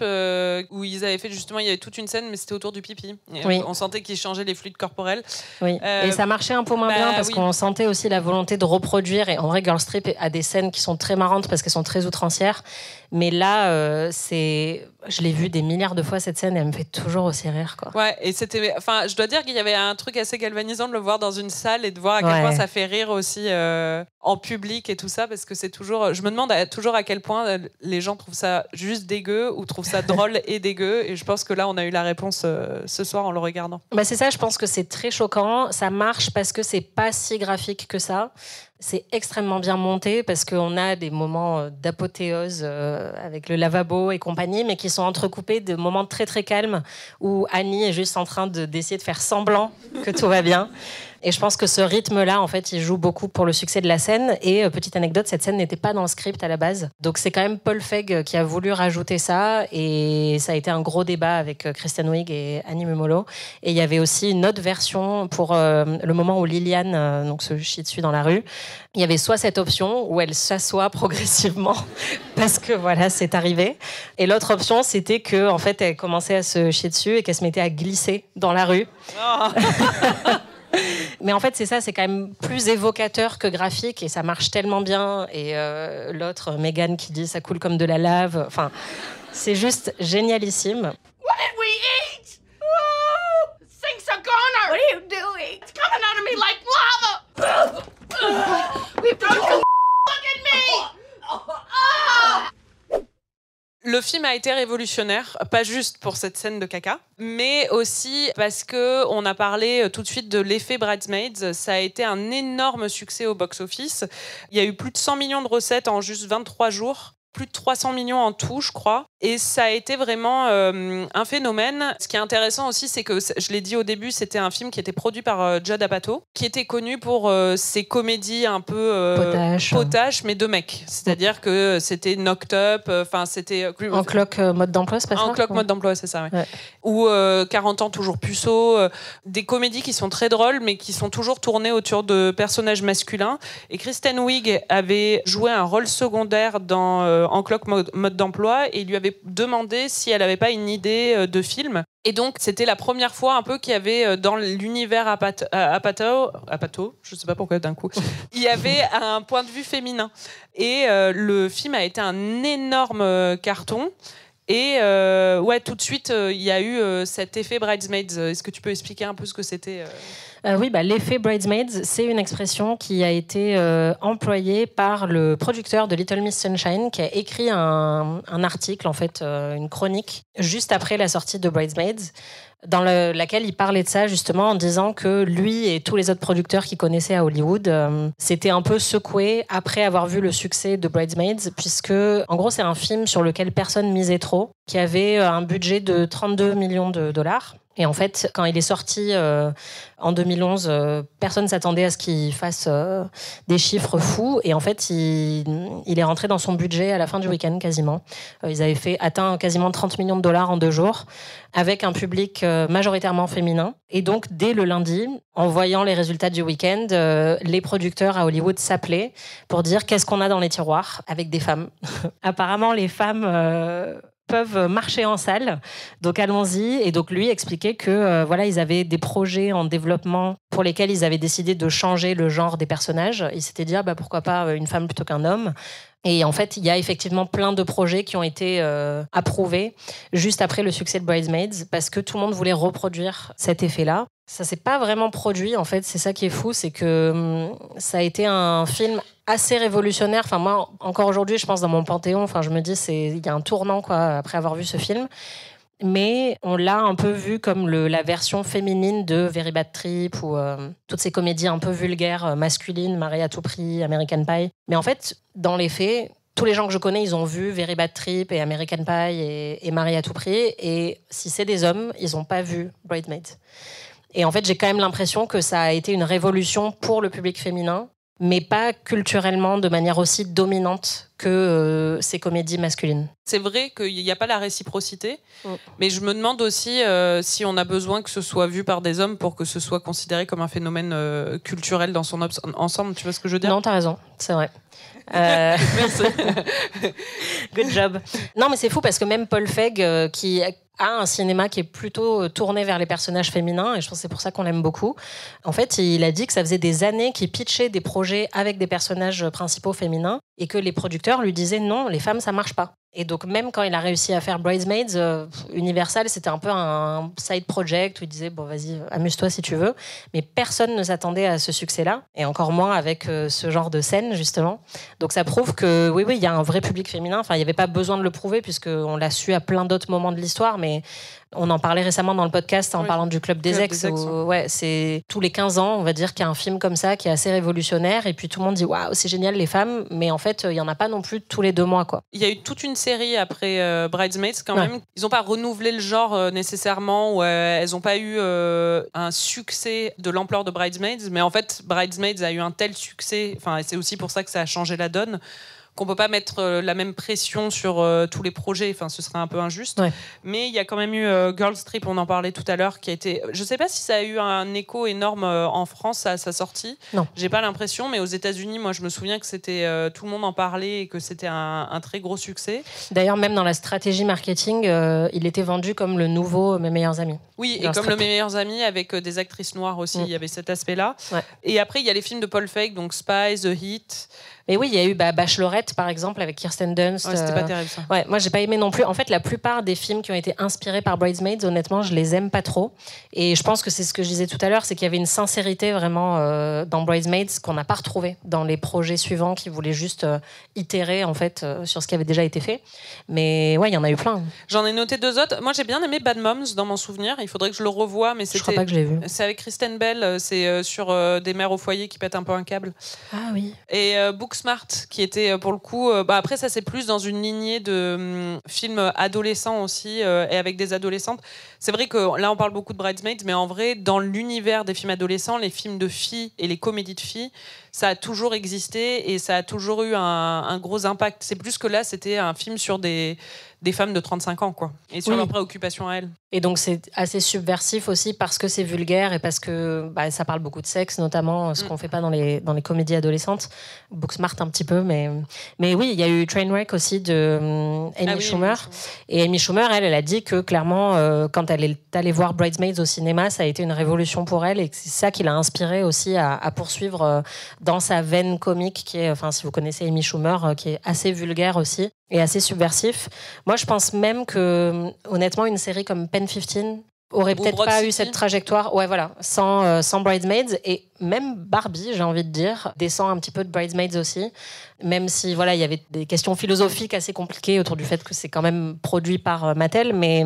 où ils avaient fait justement, il y avait toute une scène, mais c'était autour du pipi. Oui. On sentait qu'ils changeaient les fluides corporels. Oui. Et ça marchait un peu moins bien parce qu'on sentait aussi la volonté de reproduire. Et en vrai, Girls Trip a des scènes qui sont très marrantes parce qu'elles sont très outrancières. Mais là, je l'ai vu des milliards de fois cette scène et elle me fait toujours aussi rire, quoi. Ouais, et je dois dire qu'il y avait un truc assez galvanisant de le voir dans une salle et de voir à quel point ça fait rire aussi en public et tout ça, parce que c'est toujours. Je me demande toujours à quel point les gens trouvent ça juste dégueu ou trouvent ça drôle et dégueu. Et je pense que là, on a eu la réponse ce soir en le regardant. Bah c'est ça, je pense que c'est très choquant. Ça marche parce que c'est pas si graphique que ça. C'est extrêmement bien monté parce qu'on a des moments d'apothéose avec le lavabo et compagnie, mais qui sont entrecoupés de moments très très calmes où Annie est juste en train d'essayer de faire semblant que tout va bien. Et je pense que ce rythme-là, en fait, il joue beaucoup pour le succès de la scène. Et petite anecdote, cette scène n'était pas dans le script à la base. Donc c'est quand même Paul Feig qui a voulu rajouter ça. Et ça a été un gros débat avec Kristen Wiig et Annie Mumolo. Et il y avait aussi une autre version pour le moment où Liliane donc se chie dessus dans la rue. Il y avait soit cette option où elle s'assoit progressivement parce que voilà, c'est arrivé. Et l'autre option, c'était que en fait, elle commençait à se chier dessus et qu'elle se mettait à glisser dans la rue. Oh. Mais en fait, c'est ça, c'est quand même plus évocateur que graphique et ça marche tellement bien. Et l'autre, Megan, qui dit ça coule comme de la lave. Enfin, c'est juste génialissime. What did we eat? Oh, things are gone. What are you doing? It's coming out of me like lava. We've done some. Look at me. Le film a été révolutionnaire, pas juste pour cette scène de caca, mais aussi parce que on a parlé tout de suite de l'effet Bridesmaids. Ça a été un énorme succès au box-office. Il y a eu plus de 100 millions de recettes en juste 23 jours. Plus de 300 millions en tout, je crois. Et ça a été vraiment un phénomène. Ce qui est intéressant aussi, c'est que, je l'ai dit au début, c'était un film qui était produit par Judd Apatow, qui était connu pour ses comédies un peu potaches, mais de mecs. C'est-à-dire que c'était Knocked Up, c'était... En cloque mode d'emploi, c'est pas ça? En cloque mode d'emploi, c'est ça, ouais. Ou 40 ans toujours puceau. Des comédies qui sont très drôles, mais qui sont toujours tournées autour de personnages masculins. Et Kristen Wiig avait joué un rôle secondaire dans... en cloque mode d'emploi et il lui avait demandé si elle n'avait pas une idée de film. Et donc, c'était la première fois un peu qu'il y avait dans l'univers Apatow, je ne sais pas pourquoi d'un coup, il y avait un point de vue féminin. Et le film a été un énorme carton. Et tout de suite, il y a eu cet effet Bridesmaids. Est-ce que tu peux expliquer un peu ce que c'était Oui, l'effet Bridesmaids, c'est une expression qui a été employée par le producteur de Little Miss Sunshine, qui a écrit un article, en fait, une chronique, juste après la sortie de Bridesmaids, dans laquelle il parlait de ça justement en disant que lui et tous les autres producteurs qu'il connaissait à Hollywood s'étaient un peu secoués après avoir vu le succès de Bridesmaids, puisque en gros c'est un film sur lequel personne misait trop, qui avait un budget de 32 millions de dollars. Et en fait, quand il est sorti en 2011, personne ne s'attendait à ce qu'il fasse des chiffres fous. Et en fait, il est rentré dans son budget à la fin du week-end, quasiment. Ils avaient atteint quasiment 30 millions de dollars en 2 jours, avec un public majoritairement féminin. Et donc, dès le lundi, en voyant les résultats du week-end, les producteurs à Hollywood s'appelaient pour dire qu'est-ce qu'on a dans les tiroirs avec des femmes. Apparemment, les femmes... peuvent marcher en salle, donc allons-y. Et donc lui expliquait que ils avaient des projets en développement pour lesquels ils avaient décidé de changer le genre des personnages. Ils s'étaient dit pourquoi pas une femme plutôt qu'un homme. Et en fait, il y a effectivement plein de projets qui ont été approuvés juste après le succès de Bridesmaids, parce que tout le monde voulait reproduire cet effet-là. Ça s'est pas vraiment produit, en fait. C'est ça qui est fou, c'est que ça a été un film assez révolutionnaire. Enfin, moi, encore aujourd'hui, je pense dans mon panthéon, je me dis, il y a un tournant, quoi, après avoir vu ce film. Mais on l'a un peu vu comme la version féminine de Very Bad Trip ou toutes ces comédies un peu vulgaires, masculines, Mariée à tout prix, American Pie. Mais en fait, dans les faits, tous les gens que je connais, ils ont vu Very Bad Trip et American Pie et Mariée à tout prix. Et si c'est des hommes, ils n'ont pas vu Bridesmaids. Et en fait, j'ai quand même l'impression que ça a été une révolution pour le public féminin. mais pas culturellement de manière aussi dominante que ces comédies masculines. C'est vrai qu'il n'y a pas la réciprocité, mais je me demande aussi si on a besoin que ce soit vu par des hommes pour que ce soit considéré comme un phénomène culturel dans son ensemble. Tu vois ce que je veux dire ? Non, t'as raison, c'est vrai. Merci. Good job. Non, mais c'est fou parce que même Paul Feig, qui a un cinéma qui est plutôt tourné vers les personnages féminins, et je pense que c'est pour ça qu'on l'aime beaucoup. En fait, il a dit que ça faisait des années qu'il pitchait des projets avec des personnages principaux féminins et que les producteurs lui disaient non, les femmes, ça marche pas. Et donc même quand il a réussi à faire Bridesmaids, Universal, c'était un peu un side project où il disait bon vas-y, amuse-toi si tu veux, mais personne ne s'attendait à ce succès-là, et encore moins avec ce genre de scène justement. Donc ça prouve que oui, il y a un vrai public féminin. Enfin, il n'y avait pas besoin de le prouver puisqu'on l'a su à plein d'autres moments de l'histoire, mais on en parlait récemment dans le podcast en parlant du Club des Ex. C'est tous les 15 ans, on va dire, qu'il y a un film comme ça qui est assez révolutionnaire, et puis tout le monde dit waouh, c'est génial les femmes, mais en fait, il n'y en a pas non plus tous les 2 mois, quoi. Il y a eu toute une série après Bridesmaids quand même. Ils n'ont pas renouvelé le genre nécessairement, ou elles n'ont pas eu un succès de l'ampleur de Bridesmaids, mais en fait, Bridesmaids a eu un tel succès, enfin, c'est aussi pour ça que ça a changé la donne, qu'on peut pas mettre la même pression sur tous les projets, enfin ce serait un peu injuste. Mais il y a quand même eu Girls Trip, on en parlait tout à l'heure, qui a été, je sais pas si ça a eu un écho énorme en France à sa sortie. Non. J'ai pas l'impression, mais aux États-Unis, moi je me souviens que c'était tout le monde en parlait et que c'était un très gros succès. D'ailleurs, même dans la stratégie marketing, il était vendu comme le nouveau Mes meilleurs amis. Oui, et comme le Mes meilleurs amis avec des actrices noires aussi, il y avait cet aspect-là. Et après il y a les films de Paul Feig, donc Spy, The Heat. Mais oui, il y a eu Bachelorette, par exemple, avec Kirsten Dunst. Ouais, c'était pas terrible, ça. Ouais, moi, j'ai pas aimé non plus. En fait, la plupart des films qui ont été inspirés par Bridesmaids, honnêtement, je les aime pas trop. Et je pense que c'est ce que je disais tout à l'heure, c'est qu'il y avait une sincérité vraiment dans Bridesmaids qu'on n'a pas retrouvée dans les projets suivants qui voulaient juste itérer, en fait, sur ce qui avait déjà été fait. Mais ouais, il y en a eu plein. J'en ai noté 2 autres. Moi, j'ai bien aimé Bad Moms dans mon souvenir. Il faudrait que je le revoie, mais c'était... Je crois pas que je l'ai vu. C'est avec Kristen Bell. C'est sur des mères au foyer qui pètent un peu un câble. Ah oui. Et Booksmart, qui était pour le coup... après, ça, c'est plus dans une lignée de films adolescents aussi, et avec des adolescentes. C'est vrai que là, on parle beaucoup de Bridesmaids, mais en vrai, dans l'univers des films adolescents, les films de filles et les comédies de filles, ça a toujours existé et ça a toujours eu un gros impact. C'est plus que là, c'était un film sur des femmes de 35 ans, quoi, et sur leurs préoccupations à elles. Et donc, c'est assez subversif aussi parce que c'est vulgaire et parce que ça parle beaucoup de sexe, notamment, ce qu'on fait pas dans les comédies adolescentes. Booksmart un petit peu, mais oui, il y a eu Trainwreck aussi de Amy Schumer. Et Amy Schumer, elle a dit que clairement, quand elle est allée voir Bridesmaids au cinéma, ça a été une révolution pour elle et que c'est ça qui l'a inspirée aussi à poursuivre dans sa veine comique qui est, enfin, si vous connaissez Amy Schumer, qui est assez vulgaire aussi et assez subversif. Moi, je pense même que, honnêtement, une série comme Pen 15 aurait peut-être pas eu cette trajectoire, sans Bridesmaids, et même Barbie, j'ai envie de dire, descend un petit peu de Bridesmaids aussi, même si il y avait des questions philosophiques assez compliquées autour du fait que c'est quand même produit par Mattel, mais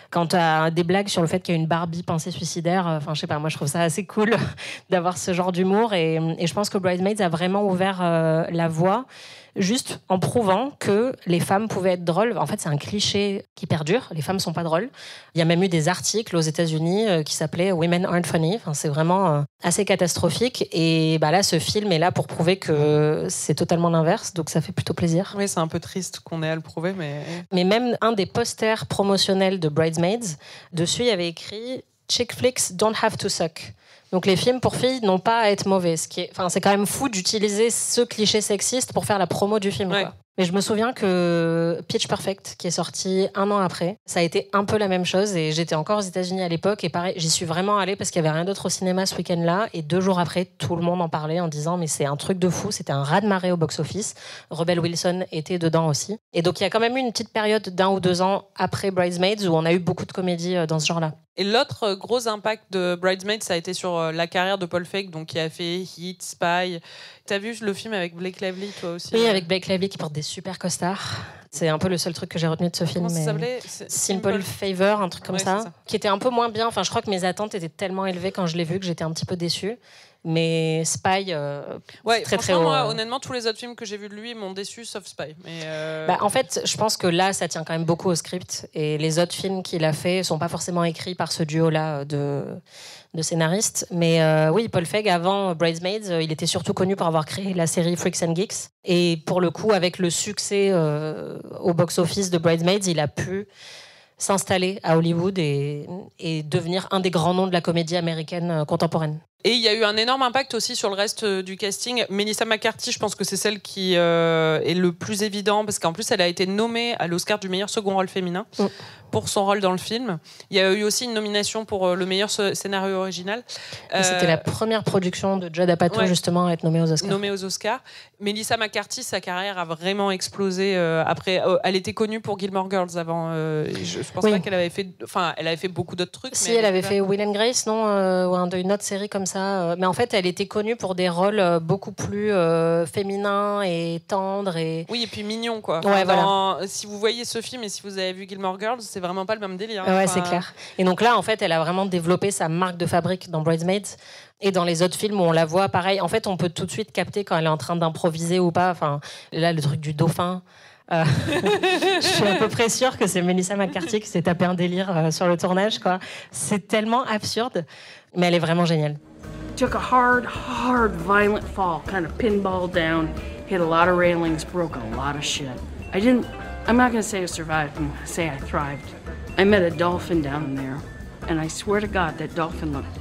quand tu as des blagues sur le fait qu'il y a une Barbie pensée suicidaire, je sais pas, moi je trouve ça assez cool d'avoir ce genre d'humour, et je pense que Bridesmaids a vraiment ouvert la voie, juste en prouvant que les femmes pouvaient être drôles. En fait, c'est un cliché qui perdure. Les femmes sont pas drôles. Il y a même eu des articles aux États-Unis qui s'appelaient Women Aren't Funny. Enfin, c'est vraiment assez catastrophique. Et là, ce film est là pour prouver que c'est totalement l'inverse. Donc, ça fait plutôt plaisir. Oui, c'est un peu triste qu'on ait à le prouver, mais... Mais même un des posters promotionnels de Bridesmaids, dessus, il y avait écrit « Chick flicks don't have to suck ». Donc les films pour filles n'ont pas à être mauvais. C'est quand même fou d'utiliser ce cliché sexiste pour faire la promo du film. Quoi. Mais je me souviens que Pitch Perfect, qui est sorti 1 an après, ça a été un peu la même chose. Et j'étais encore aux États-Unis à l'époque. Et pareil, j'y suis vraiment allée parce qu'il n'y avait rien d'autre au cinéma ce week-end-là. Et 2 jours après, tout le monde en parlait en disant mais c'est un truc de fou. C'était un raz-de-marée au box-office. Rebel Wilson était dedans aussi. Et donc il y a quand même eu une petite période d'1 ou 2 ans après Bridesmaids où on a eu beaucoup de comédies dans ce genre-là. Et l'autre gros impact de Bridesmaids, ça a été sur la carrière de Paul Feig, donc qui a fait Heat, Spy. T'as vu le film avec Blake Lively, toi aussi? Oui, avec Blake Lively qui porte des super costards. C'est un peu le seul truc que j'ai retenu de ce film. Comment ça s'appelait ? Simple Favor, un truc comme ça, ça, qui était un peu moins bien. Enfin, je crois que mes attentes étaient tellement élevées quand je l'ai vu que j'étais un petit peu déçue. Mais Spy, très très haut. Moi, honnêtement, tous les autres films que j'ai vus de lui m'ont déçu, sauf Spy. Mais en fait, je pense que là, ça tient quand même beaucoup au script. Et les autres films qu'il a fait sont pas forcément écrits par ce duo-là de scénaristes. Mais oui, Paul Feig, avant Bridesmaids, il était surtout connu pour avoir créé la série Freaks and Geeks. Et pour le coup, avec le succès au box-office de Bridesmaids, il a pu s'installer à Hollywood et devenir un des grands noms de la comédie américaine contemporaine. Et il y a eu un énorme impact aussi sur le reste du casting. Melissa McCarthy, je pense que c'est celle qui est le plus évident, parce qu'en plus, elle a été nommée à l'Oscar du meilleur second rôle féminin pour son rôle dans le film. Il y a eu aussi une nomination pour le meilleur scénario original. C'était la première production de Judd Apatow, justement, à être nommée aux Oscars. Nommée aux Oscars. Melissa McCarthy, sa carrière a vraiment explosé après. Elle était connue pour Gilmore Girls avant. Je pense pas qu'elle avait fait... Enfin, elle avait fait beaucoup d'autres trucs. Si, elle avait fait Will and Grace, non ou une autre série comme ça. Mais en fait, elle était connue pour des rôles beaucoup plus féminins et tendres. Oui, et puis mignons, quoi. Si vous voyez ce film et si vous avez vu Gilmore Girls, c'est vraiment pas le même délire. Ouais, c'est clair. Et donc là, en fait, elle a vraiment développé sa marque de fabrique dans Bridesmaids. Et dans les autres films où on la voit, pareil. En fait, on peut tout de suite capter quand elle est en train d'improviser ou pas. Enfin, là, le truc du dauphin... je suis à peu près sûre que c'est Melissa McCarthy qui s'est tapé un délire sur le tournage, quoi. C'est tellement absurde, mais elle est vraiment géniale. Took a hard, violent fall, kind of pinballed down, hit a lot of railings, broke a lot of shit. I'm not gonna say I survived, I'm gonna say I thrived. I met a dolphin down there, and I swear to God that dolphin looked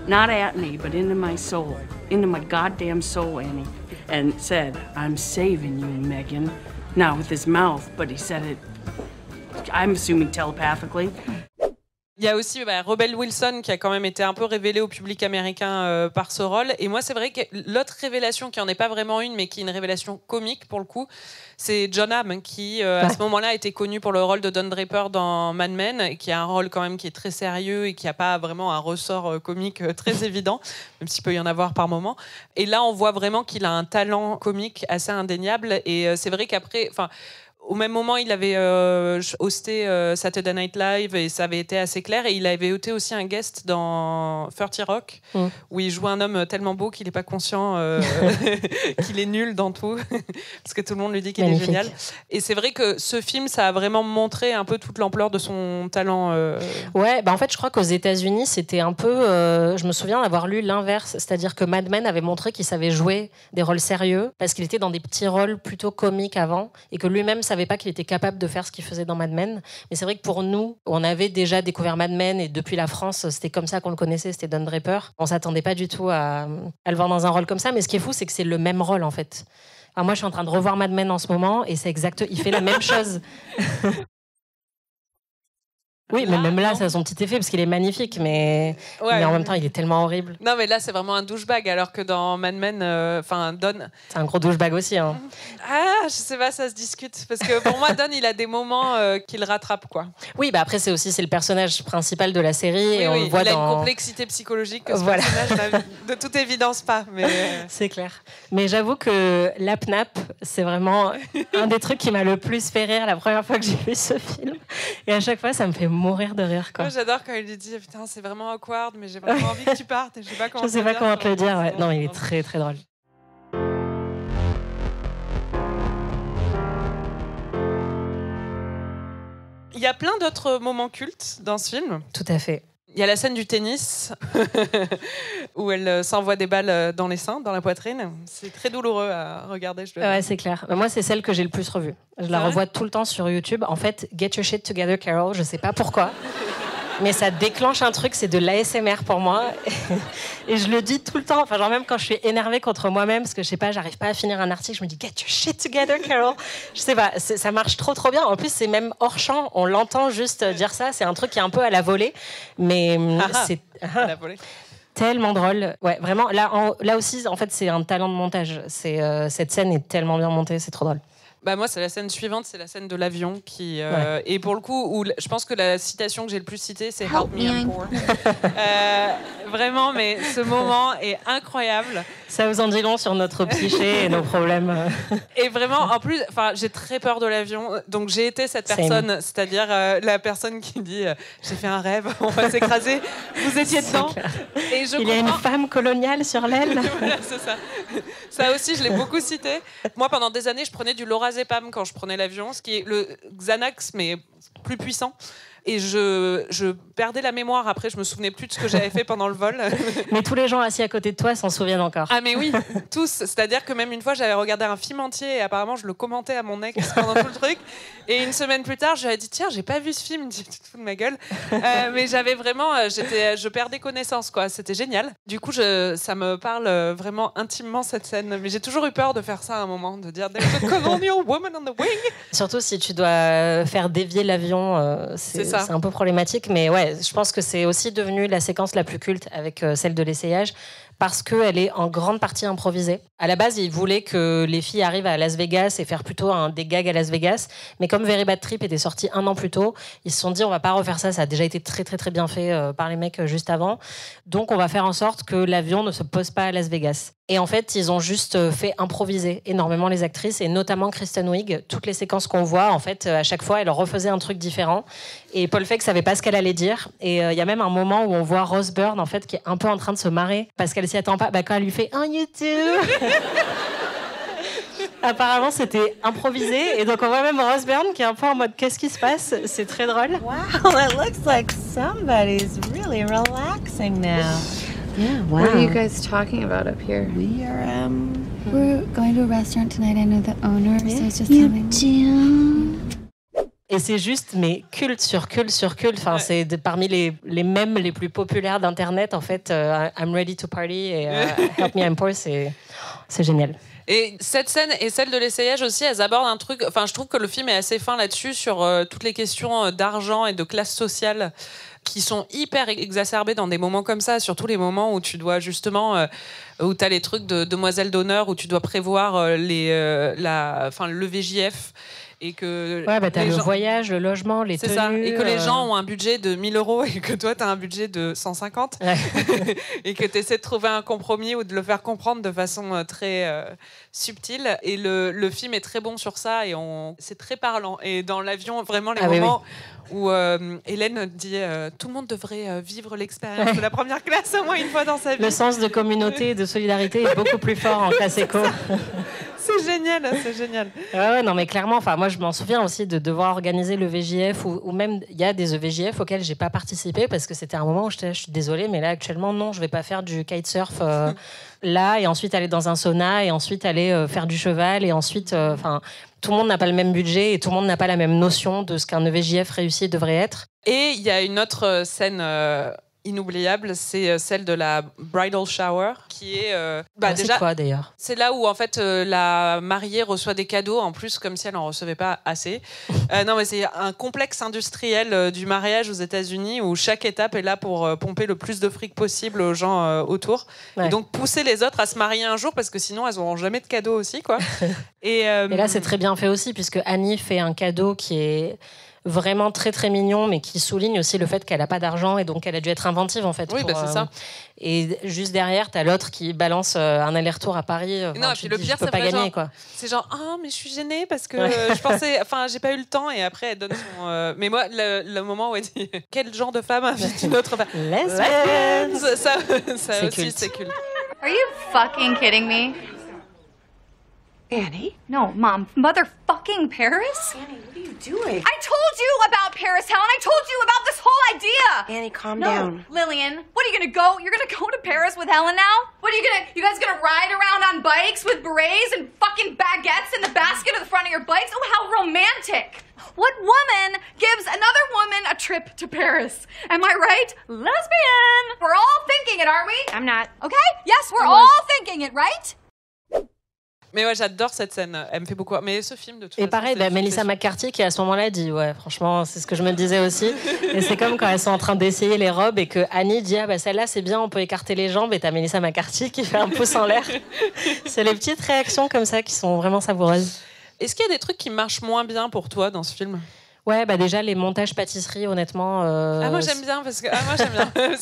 not at me, but into my soul, into my goddamn soul, Annie, and said, I'm saving you, Megan. Not with his mouth, but he said it, I'm assuming telepathically. Il y a aussi Rebel Wilson qui a quand même été un peu révélée au public américain par ce rôle. Et moi, c'est vrai que l'autre révélation qui en est pas vraiment une, mais qui est une révélation comique pour le coup, c'est John Hamm qui, à ce moment-là, a été connu pour le rôle de Don Draper dans Mad Men, qui a un rôle quand même qui est très sérieux et qui n'a pas vraiment un ressort comique très évident, même s'il peut y en avoir par moment. Et là, on voit vraiment qu'il a un talent comique assez indéniable. Et c'est vrai qu'après... Au même moment, il avait hosté Saturday Night Live et ça avait été assez clair. Et il avait été aussi un guest dans 30 Rock, où il joue un homme tellement beau qu'il n'est pas conscient qu'il est nul dans tout, parce que tout le monde lui dit qu'il est génial. Et c'est vrai que ce film, ça a vraiment montré un peu toute l'ampleur de son talent. Ouais, en fait, je crois qu'aux États-Unis, c'était un peu... je me souviens d'avoir lu l'inverse, c'est-à-dire que Mad Men avait montré qu'il savait jouer des rôles sérieux, parce qu'il était dans des petits rôles plutôt comiques avant, et que lui-même savait pas qu'il était capable de faire ce qu'il faisait dans Mad Men. Mais c'est vrai que pour nous, on avait déjà découvert Mad Men et depuis la France, c'était comme ça qu'on le connaissait, c'était Don Draper. On s'attendait pas du tout à le voir dans un rôle comme ça, mais ce qui est fou, c'est que c'est le même rôle en fait. Enfin, moi, je suis en train de revoir Mad Men en ce moment et c'est exact, il fait la même chose. Oui, mais même là, ça a son petit effet parce qu'il est magnifique, mais en même temps, il est tellement horrible. Non, mais là, c'est vraiment un douchebag, alors que dans Mad Men, Don... C'est un gros douchebag aussi. Hein. Ah, je sais pas, ça se discute. Parce que pour moi, Don, il a des moments qu'il rattrape, quoi. Oui, après, c'est le personnage principal de la série. Et on le voit il a une complexité psychologique que ce personnage n'a de toute évidence pas. Mais... C'est clair. Mais j'avoue que l'Apnap, c'est vraiment un des trucs qui m'a le plus fait rire la première fois que j'ai vu ce film. Et à chaque fois, ça me fait mourir de rire, quoi. Moi, j'adore quand il lui dit putain, c'est vraiment awkward, mais j'ai vraiment envie que tu partes et je sais pas comment te le dire. Ouais. Non, il est très très drôle. Il y a plein d'autres moments cultes dans ce film. Tout à fait. Il y a la scène du tennis où elle s'envoie des balles dans les seins, dans la poitrine. C'est très douloureux à regarder. Ouais, c'est clair. Moi, c'est celle que j'ai le plus revue. Je la revois tout le temps sur YouTube. En fait, Get Your Shit Together, Carol, je sais pas pourquoi. Mais ça déclenche un truc, c'est de l'ASMR pour moi. Et je le dis tout le temps. Enfin, genre même quand je suis énervée contre moi-même, parce que je sais pas, j'arrive pas à finir un article, je me dis Get your shit together, Carol. Je sais pas, ça marche trop bien. En plus, c'est même hors champ. On l'entend juste dire ça. C'est un truc qui est un peu à la volée, mais c'est à la volée. Tellement drôle. Ouais, vraiment. Là aussi, en fait, c'est un talent de montage. Cette scène est tellement bien montée, c'est trop drôle. Moi, c'est la scène suivante, c'est la scène de l'avion qui et pour le coup, je pense que la citation que j'ai le plus citée, c'est Help me, I'm poor. Vraiment, mais ce moment est incroyable. Ça vous en dit long sur notre psyché et nos problèmes. Et vraiment, en plus, j'ai très peur de l'avion. Donc, j'ai été cette personne, c'est-à-dire la personne qui dit j'ai fait un rêve, on va s'écraser. Vous étiez dedans. Et Il y a une femme coloniale sur l'aile. Voilà, c'est ça. Ça aussi, je l'ai beaucoup cité. Moi, pendant des années, je prenais du lorazépam quand je prenais l'avion, ce qui est le Xanax, mais plus puissant. Et je perdais la mémoire. Après, je me souvenais plus de ce que j'avais fait pendant le vol. Mais tous les gens assis à côté de toi s'en souviennent encore. Ah mais oui, tous. C'est-à-dire que même une fois, j'avais regardé un film entier et apparemment, je le commentais à mon ex pendant tout le truc. Et une semaine plus tard, je lui ai dit, tiens, j'ai pas vu ce film. Il me dit, tu te fous de ma gueule. Mais j'avais vraiment, je perdais connaissance, quoi. C'était génial. Du coup, ça me parle vraiment intimement, cette scène. Mais j'ai toujours eu peur de faire ça à un moment, de dire, there's a colonial woman on the wing. Surtout si tu dois faire dévier l'avion, c'est un peu problématique. Mais ouais, je pense que c'est aussi devenu la séquence la plus culte avec celle de l'essayage, parce qu'elle est en grande partie improvisée. À la base, ils voulaient que les filles arrivent à Las Vegas et faire plutôt des gags à Las Vegas. Mais comme Very Bad Trip était sorti 1 an plus tôt, ils se sont dit on va pas refaire ça. Ça a déjà été très très très bien fait par les mecs juste avant. Donc on va faire en sorte que l'avion ne se pose pas à Las Vegas. Et en fait, ils ont juste fait improviser énormément les actrices, et notamment Kristen Wiig. Toutes les séquences qu'on voit, en fait, à chaque fois, elle refaisait un truc différent. Et Paul Feig savait pas ce qu'elle allait dire. Et il y a même un moment où on voit Rose Byrne, en fait, qui est un peu en train de se marrer parce qu'elle s'y attend pas. Quand elle lui fait « Oh, you too !» Apparemment, c'était improvisé. Et donc, on voit même Rose Byrne qui est un peu en mode « Qu'est-ce qui se passe ?» C'est très drôle. Wow, it looks like somebody's really relaxing now. Yeah, wow. What are you guys talking about up here? We're going to a restaurant tonight. I know the owner, so it's just having... Et c'est juste, mais culte sur culte sur culte. Enfin, c'est parmi les mèmes les plus populaires d'Internet, en fait. I'm ready to party et Help me, I'm poor, c'est génial. Et cette scène et celle de l'essayage aussi, elles abordent un truc... Enfin, je trouve que le film est assez fin là-dessus, sur toutes les questions d'argent et de classe sociale, qui sont hyper exacerbées dans des moments comme ça, surtout les moments où tu dois justement... où tu as les trucs de demoiselle d'honneur, où tu dois prévoir le VJF. Et que t'as le voyage, le logement, les tenues... C'est ça, et que les gens ont un budget de 1 000 € et que toi, tu as un budget de 150. Ouais. Et que tu essaies de trouver un compromis ou de le faire comprendre de façon très subtile. Et le film est très bon sur ça, et c'est très parlant. Et dans l'avion, vraiment, les moments... où Hélène dit tout le monde devrait vivre l'expérience de la première classe au moins une fois dans sa vie. Le sens de communauté et de solidarité est beaucoup plus fort en classe éco. C'est génial, c'est génial. Ouais, non, mais clairement, enfin, moi, je m'en souviens aussi de devoir organiser le VJF, ou même, il y a des VJF auxquels j'ai pas participé parce que c'était un moment où je suis désolée, mais là, actuellement, non, je vais pas faire du kitesurf là, et ensuite aller dans un sauna, et ensuite aller faire du cheval, et ensuite, tout le monde n'a pas le même budget et tout le monde n'a pas la même notion de ce qu'un VJF réussi devrait être. Et il y a une autre scène inoubliable, c'est celle de la bridal shower, qui est déjà, c'est quoi d'ailleurs ? C'est là où en fait la mariée reçoit des cadeaux en plus, comme si elle en recevait pas assez. Non, mais c'est un complexe industriel du mariage aux États-Unis où chaque étape est là pour pomper le plus de fric possible aux gens autour, et donc pousser les autres à se marier un jour, parce que sinon elles n'auront jamais de cadeaux aussi, quoi. Et là c'est très bien fait aussi, puisque Annie fait un cadeau qui est vraiment très très mignon, mais qui souligne aussi le fait qu'elle n'a pas d'argent, et donc elle a dû être inventive en fait. Oui, c'est ça. Et juste derrière, t'as l'autre qui balance un aller-retour à Paris. Non, et puis le pire, c'est pas gagner, quoi. C'est genre, mais je suis gênée parce que je pensais, j'ai pas eu le temps, et après elle donne son. Mais moi, le moment où elle dit quel genre de femme invite une autre femme, lesbienne, ça c'est aussi culte. c'est culte. Are you fucking kidding me? Annie? No, Mom. Motherfucking Paris? Annie, what are you doing? I told you about Paris, Helen. I told you about this whole idea. Annie, calm down. Lillian, what are you gonna go? You're gonna go to Paris with Helen now? What are you guys gonna ride around on bikes with berets and fucking baguettes in the basket of the front of your bikes? Oh, how romantic. What woman gives another woman a trip to Paris? Am I right? Lesbian. We're all thinking it, aren't we? I'm not. Okay? Yes, we're all thinking it, right? Mais ouais, j'adore cette scène. Elle me fait beaucoup. Mais ce film, de toute façon. Et pareil, Melissa McCarthy qui à ce moment-là dit ouais, franchement, c'est ce que je me disais aussi. Et c'est comme quand elles sont en train d'essayer les robes et que Annie dit celle-là c'est bien, on peut écarter les jambes, et t'as Melissa McCarthy qui fait un pouce en l'air. C'est les petites réactions comme ça qui sont vraiment savoureuses. Est-ce qu'il y a des trucs qui marchent moins bien pour toi dans ce film ? Ouais, bah déjà les montages pâtisserie, honnêtement. Moi j'aime bien parce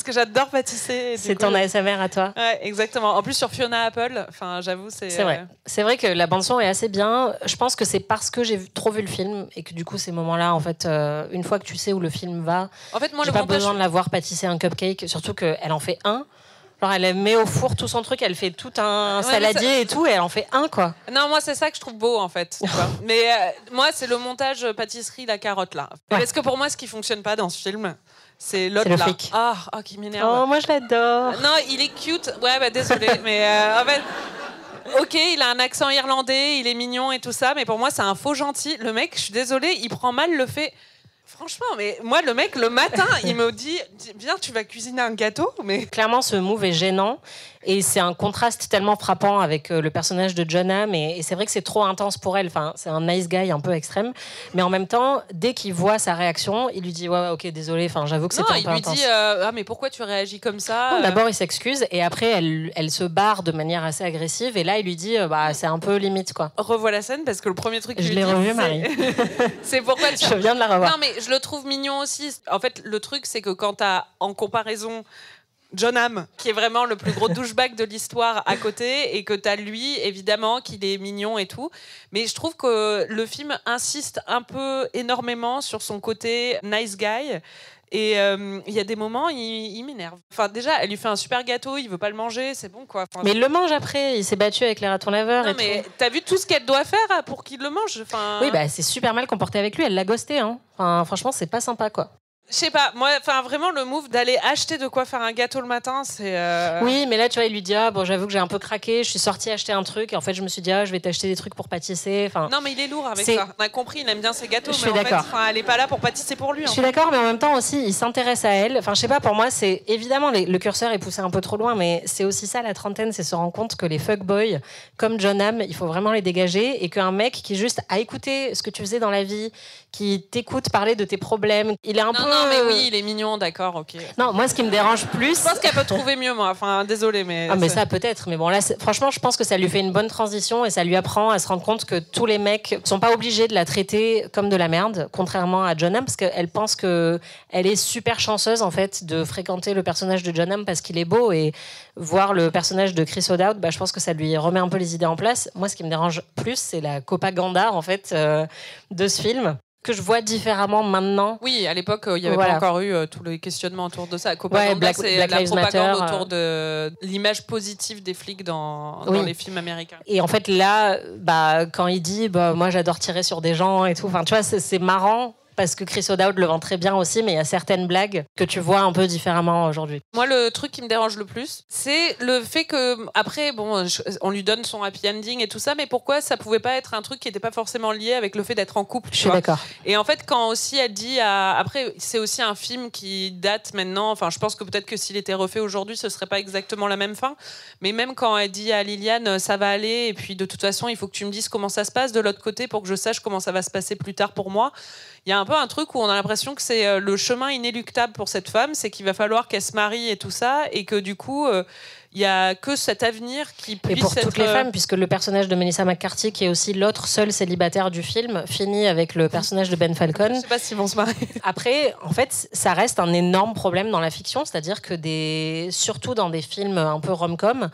que j'adore pâtisser. C'est ton ASMR à toi. Ouais, exactement. En plus sur Fiona Apple, enfin j'avoue c'est vrai. C'est vrai que la bande son est assez bien. Je pense que c'est parce que j'ai trop vu le film et que du coup ces moments-là, en fait, une fois que tu sais où le film va, en fait, moi j'ai pas besoin de la voir pâtisser un cupcake. Surtout qu'elle en fait un. Genre elle met au four tout son truc, elle fait tout un saladier et tout, et elle en fait un, quoi. Non, moi c'est ça que je trouve beau en fait. Mais moi c'est le montage pâtisserie, la carotte là. Ouais. Parce que pour moi ce qui fonctionne pas dans ce film, c'est l'autre là. Flic. Qui m'énerve. Oh, moi je l'adore. Non, il est cute. Ouais, bah désolé, mais en fait. Ok, il a un accent irlandais, il est mignon et tout ça, mais pour moi c'est un faux gentil. Le mec, je suis désolée, il prend mal le fait. Franchement, mais moi, le mec, le matin, il me dit « Viens, tu vas cuisiner un gâteau ?» mais... Clairement, ce move est gênant. Et c'est un contraste tellement frappant avec le personnage de Jon Hamm. Et c'est vrai que c'est trop intense pour elle. Enfin, c'est un nice guy un peu extrême. Mais en même temps, dès qu'il voit sa réaction, il lui dit « Ouais, ok, désolé, enfin, j'avoue que c'était un peu intense. » Non, il lui dit « mais pourquoi tu réagis comme ça ?» D'abord, il s'excuse. Et après, elle se barre de manière assez agressive. Et là, il lui dit « c'est un peu limite, quoi. » Revois la scène parce que le premier truc qu'il lui dit... Je l'ai revu, Marie. C'est pourquoi... Je viens de la revoir. Non, mais je le trouve mignon aussi. En fait, le truc, c'est que quand t'as, en comparaison... Jon Hamm, qui est vraiment le plus gros douchebag de l'histoire à côté, et que t'as lui, évidemment, qu'il est mignon et tout. Mais je trouve que le film insiste un peu énormément sur son côté nice guy. Et il y a des moments, il m'énerve. Enfin, déjà, elle lui fait un super gâteau, il veut pas le manger, c'est bon quoi. Enfin, mais il le mange après, il s'est battu avec les ratons laveurs. Non, mais t'as vu tout ce qu'elle doit faire pour qu'il le mange. Enfin... Oui, bah c'est super mal comporté avec lui, elle l'a ghosté. Hein. Enfin, franchement, c'est pas sympa quoi. Je sais pas, moi, enfin vraiment le move d'aller acheter de quoi faire un gâteau le matin, c'est. Oui, mais là tu vois, il lui dit bon, j'avoue que j'ai un peu craqué, je suis sortie acheter un truc, et en fait je me suis dit je vais t'acheter des trucs pour pâtisser. Enfin. Non, mais il est lourd avec ça. On a compris, il aime bien ses gâteaux, je mais suis d'accord. Elle est pas là pour pâtisser pour lui. Je suis d'accord, mais en même temps aussi, il s'intéresse à elle. Enfin, je sais pas, pour moi, c'est évidemment le curseur est poussé un peu trop loin, mais c'est aussi ça la trentaine, c'est se rendre compte que les fuckboys comme Jon Hamm, il faut vraiment les dégager, et qu'un mec qui juste a écouté ce que tu faisais dans la vie, qui t'écoute parler de tes problèmes, il est un peu. Non, mais oui, il est mignon, d'accord, ok. Non, moi, ce qui me dérange plus. Je pense qu'elle peut trouver mieux, moi. Enfin, désolé, mais. Ah, mais ça, peut-être. Mais bon, là, franchement, je pense que ça lui fait une bonne transition et ça lui apprend à se rendre compte que tous les mecs sont pas obligés de la traiter comme de la merde, contrairement à Jon Hamm, parce qu'elle pense qu'elle est super chanceuse, en fait, de fréquenter le personnage de Jon Hamm parce qu'il est beau, et voir le personnage de Chris O'Dowd, je pense que ça lui remet un peu les idées en place. Moi, ce qui me dérange plus, c'est la propagande, en fait, de ce film, que je vois différemment maintenant. Oui, à l'époque, il n'y avait pas encore eu tous les questionnements autour de ça. Black c'est la Lives propagande Matter, autour de l'image positive des flics dans les films américains. Et en fait, là, quand il dit moi, j'adore tirer sur des gens et tout, tu vois, c'est marrant. Parce que Chris O'Dowd le vend très bien aussi, mais il y a certaines blagues que tu vois un peu différemment aujourd'hui. Moi, le truc qui me dérange le plus, c'est le fait que, après, on lui donne son happy ending et tout ça, mais pourquoi ça pouvait pas être un truc qui n'était pas forcément lié avec le fait d'être en couple? Je suis d'accord. Et en fait, quand aussi elle dit après, c'est aussi un film qui date maintenant, enfin, je pense que peut-être que s'il était refait aujourd'hui, ce serait pas exactement la même fin, mais même quand elle dit à Liliane, ça va aller, et puis de toute façon, il faut que tu me dises comment ça se passe de l'autre côté pour que je sache comment ça va se passer plus tard pour moi. Il y a un peu un truc où on a l'impression que c'est le chemin inéluctable pour cette femme, c'est qu'il va falloir qu'elle se marie et tout ça, et que du coup, il n'y a que cet avenir qui puisse être... Et pour toutes les femmes, puisque le personnage de Melissa McCarthy, qui est aussi l'autre seule célibataire du film, finit avec le personnage de Ben Falcon. Je ne sais pas s'ils vont se marier. Après, en fait, ça reste un énorme problème dans la fiction, c'est-à-dire que surtout dans des films un peu rom-com,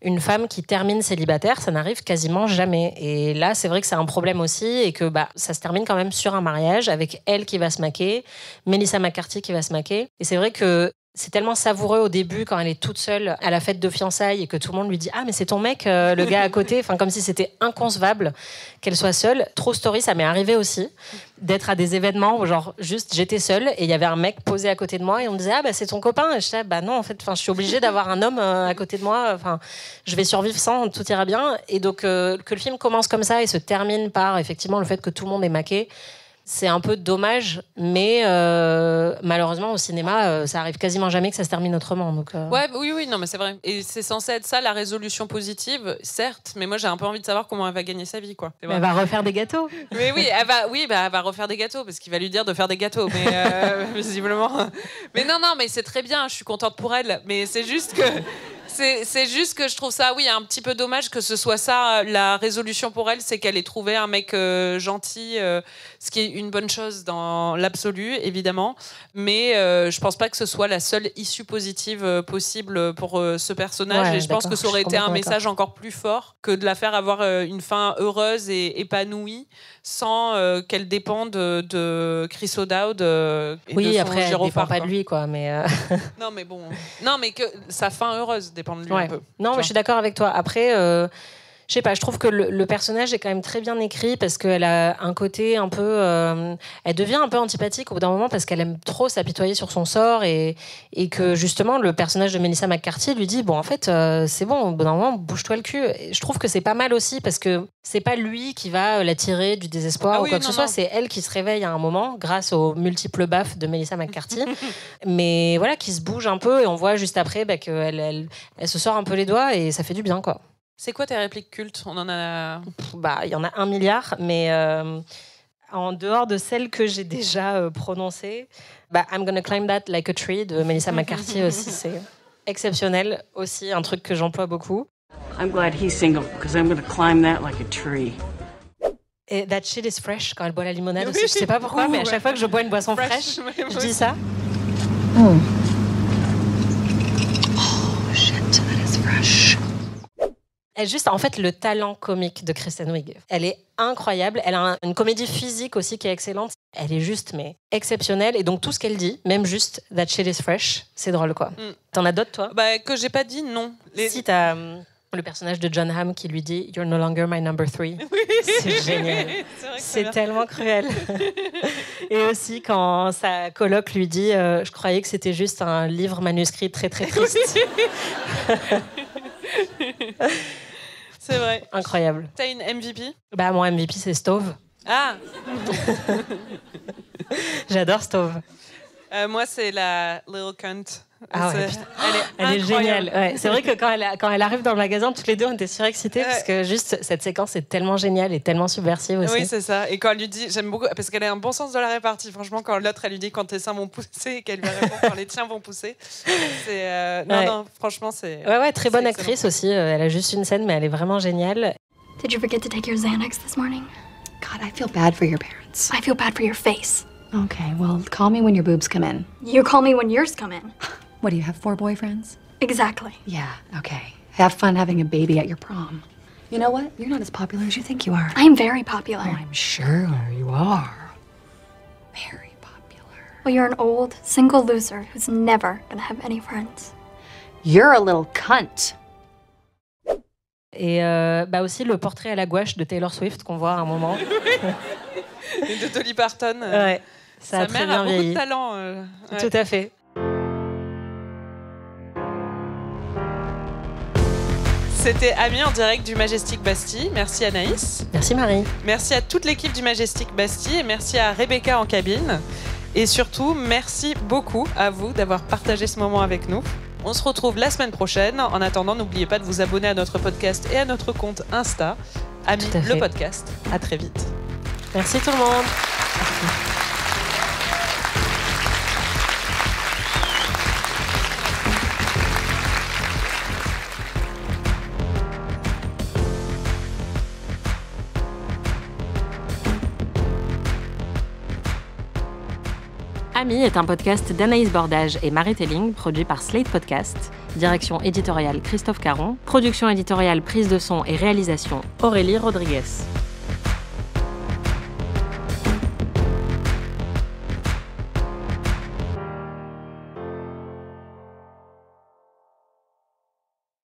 une femme qui termine célibataire, ça n'arrive quasiment jamais. Et là, c'est vrai que c'est un problème aussi, et que ça se termine quand même sur un mariage avec elle qui va se maquer, Melissa McCarthy qui va se maquer. Et c'est vrai que c'est tellement savoureux au début quand elle est toute seule à la fête de fiançailles et que tout le monde lui dit « Ah, mais c'est ton mec, le gars à côté », enfin comme si c'était inconcevable qu'elle soit seule. True story, ça m'est arrivé aussi, d'être à des événements où genre juste j'étais seule et il y avait un mec posé à côté de moi et on me disait « Ah, c'est ton copain », et je disais « Non, en fait, je suis obligée d'avoir un homme à côté de moi, enfin je vais survivre sans, tout ira bien ». Et donc que le film commence comme ça et se termine par effectivement le fait que tout le monde est maqué, c'est un peu dommage, mais malheureusement au cinéma, ça arrive quasiment jamais que ça se termine autrement. Donc, oui, non, mais c'est vrai. Et c'est censé être ça, la résolution positive, certes, mais moi j'ai un peu envie de savoir comment elle va gagner sa vie, quoi. Elle va refaire des gâteaux. Mais oui, elle va refaire des gâteaux, parce qu'il va lui dire de faire des gâteaux, mais visiblement. Mais non, mais c'est très bien, je suis contente pour elle, mais c'est juste que... C'est juste que je trouve ça, un petit peu dommage que ce soit ça la résolution pour elle, c'est qu'elle ait trouvé un mec gentil, ce qui est une bonne chose dans l'absolu, évidemment. Mais je pense pas que ce soit la seule issue positive possible pour ce personnage. Et je pense que ça aurait été un message encore plus fort que de la faire avoir une fin heureuse et épanouie sans qu'elle dépende de Chris O'Dowd et de son après, elle gyrophare, dépend pas de lui, quoi. Mais Non, mais bon. Non, mais que sa fin heureuse dépend de lui un peu. Non, mais je suis d'accord avec toi. Après, je sais pas, je trouve que le personnage est quand même très bien écrit parce qu'elle a un côté un peu... elle devient un peu antipathique au bout d'un moment parce qu'elle aime trop s'apitoyer sur son sort et que justement, le personnage de Melissa McCarthy lui dit, bon, en fait, c'est bon, au bout d'un moment, bouge-toi le cul. Et je trouve que c'est pas mal aussi parce que c'est pas lui qui va la tirer du désespoir ou quoi que ce soit, c'est elle qui se réveille à un moment grâce aux multiples baffes de Melissa McCarthy, mais voilà, qui se bouge un peu et on voit juste après qu'elle se sort un peu les doigts et ça fait du bien, quoi. C'est quoi tes répliques cultes ? On en a... Il y en a 1 milliard, mais en dehors de celles que j'ai déjà prononcées, I'm gonna climb that like a tree de Melissa McCarthy aussi, c'est exceptionnel, aussi un truc que j'emploie beaucoup. I'm glad he's single because I'm gonna climb that like a tree. Et that shit is fresh quand elle boit la limonade aussi. Je sais pas pourquoi, mais à chaque fois que je bois une boisson fraîche, je dis ça. Oh shit, that is fresh. Elle juste, en fait, le talent comique de Kristen Wiig. Elle est incroyable. Elle a une comédie physique aussi qui est excellente. Elle est juste, mais exceptionnelle. Et donc, tout ce qu'elle dit, même juste « that shit is fresh », c'est drôle, quoi. T'en as d'autres, toi ? Que j'ai pas dit, non. Si, t'as le personnage de John Hamm qui lui dit « You're no longer my number 3 ». C'est génial. C'est tellement cruel. Et aussi, quand sa coloc lui dit « Je croyais que c'était juste un livre manuscrit très, très triste ». C'est vrai. Incroyable. T'as une MVP ? Mon MVP, c'est Stove. Ah. J'adore Stove. Moi, c'est la Little Cunt. Ah ouais, elle est géniale. Ouais, c'est vrai que quand elle arrive dans le magasin, toutes les deux, on était surexcités parce que juste cette séquence est tellement géniale et tellement subversive aussi. Oui, c'est ça. Et quand elle lui dit, j'aime beaucoup, parce qu'elle a un bon sens de la répartie. Franchement, quand l'autre, elle lui dit quand tes seins vont pousser et qu'elle lui répond quand les tiens vont pousser. C'est, non, franchement, c'est... Ouais, très bonne actrice aussi. Elle a juste une scène, mais elle est vraiment géniale. Did you forget to take your Xanax this morning? God, I feel bad for your parents. I feel bad for your face. Okay, well, call me when your boobs come in. You call me when yours come in. What, do you have 4 boyfriends? Exactly. Yeah, okay. Have fun having a baby at your prom. You know what? You're not as popular as you think you are. I'm very popular. Oh, I'm sure you are. Very popular. Well, you're an old, single loser who's never gonna have any friends. You're a little cunt. Et aussi le portrait à la gouache de Taylor Swift qu'on voit à un moment. Et de Dolly Parton. Ouais, ça a sa très mère bien a beaucoup vieilli. de talent. Ouais. Tout à fait. C'était Ami en direct du Majestic Bastille. Merci Anaïs. Merci Marie. Merci à toute l'équipe du Majestic Bastille et merci à Rebecca en cabine. Et surtout, merci beaucoup à vous d'avoir partagé ce moment avec nous. On se retrouve la semaine prochaine. En attendant, n'oubliez pas de vous abonner à notre podcast et à notre compte Insta, Ami le podcast. À très vite. Merci tout le monde. Ami est un podcast d'Anaïs Bordage et Marie Telling, produit par Slate Podcast. Direction éditoriale Christophe Caron. Production éditoriale, prise de son et réalisation Aurélie Rodriguez.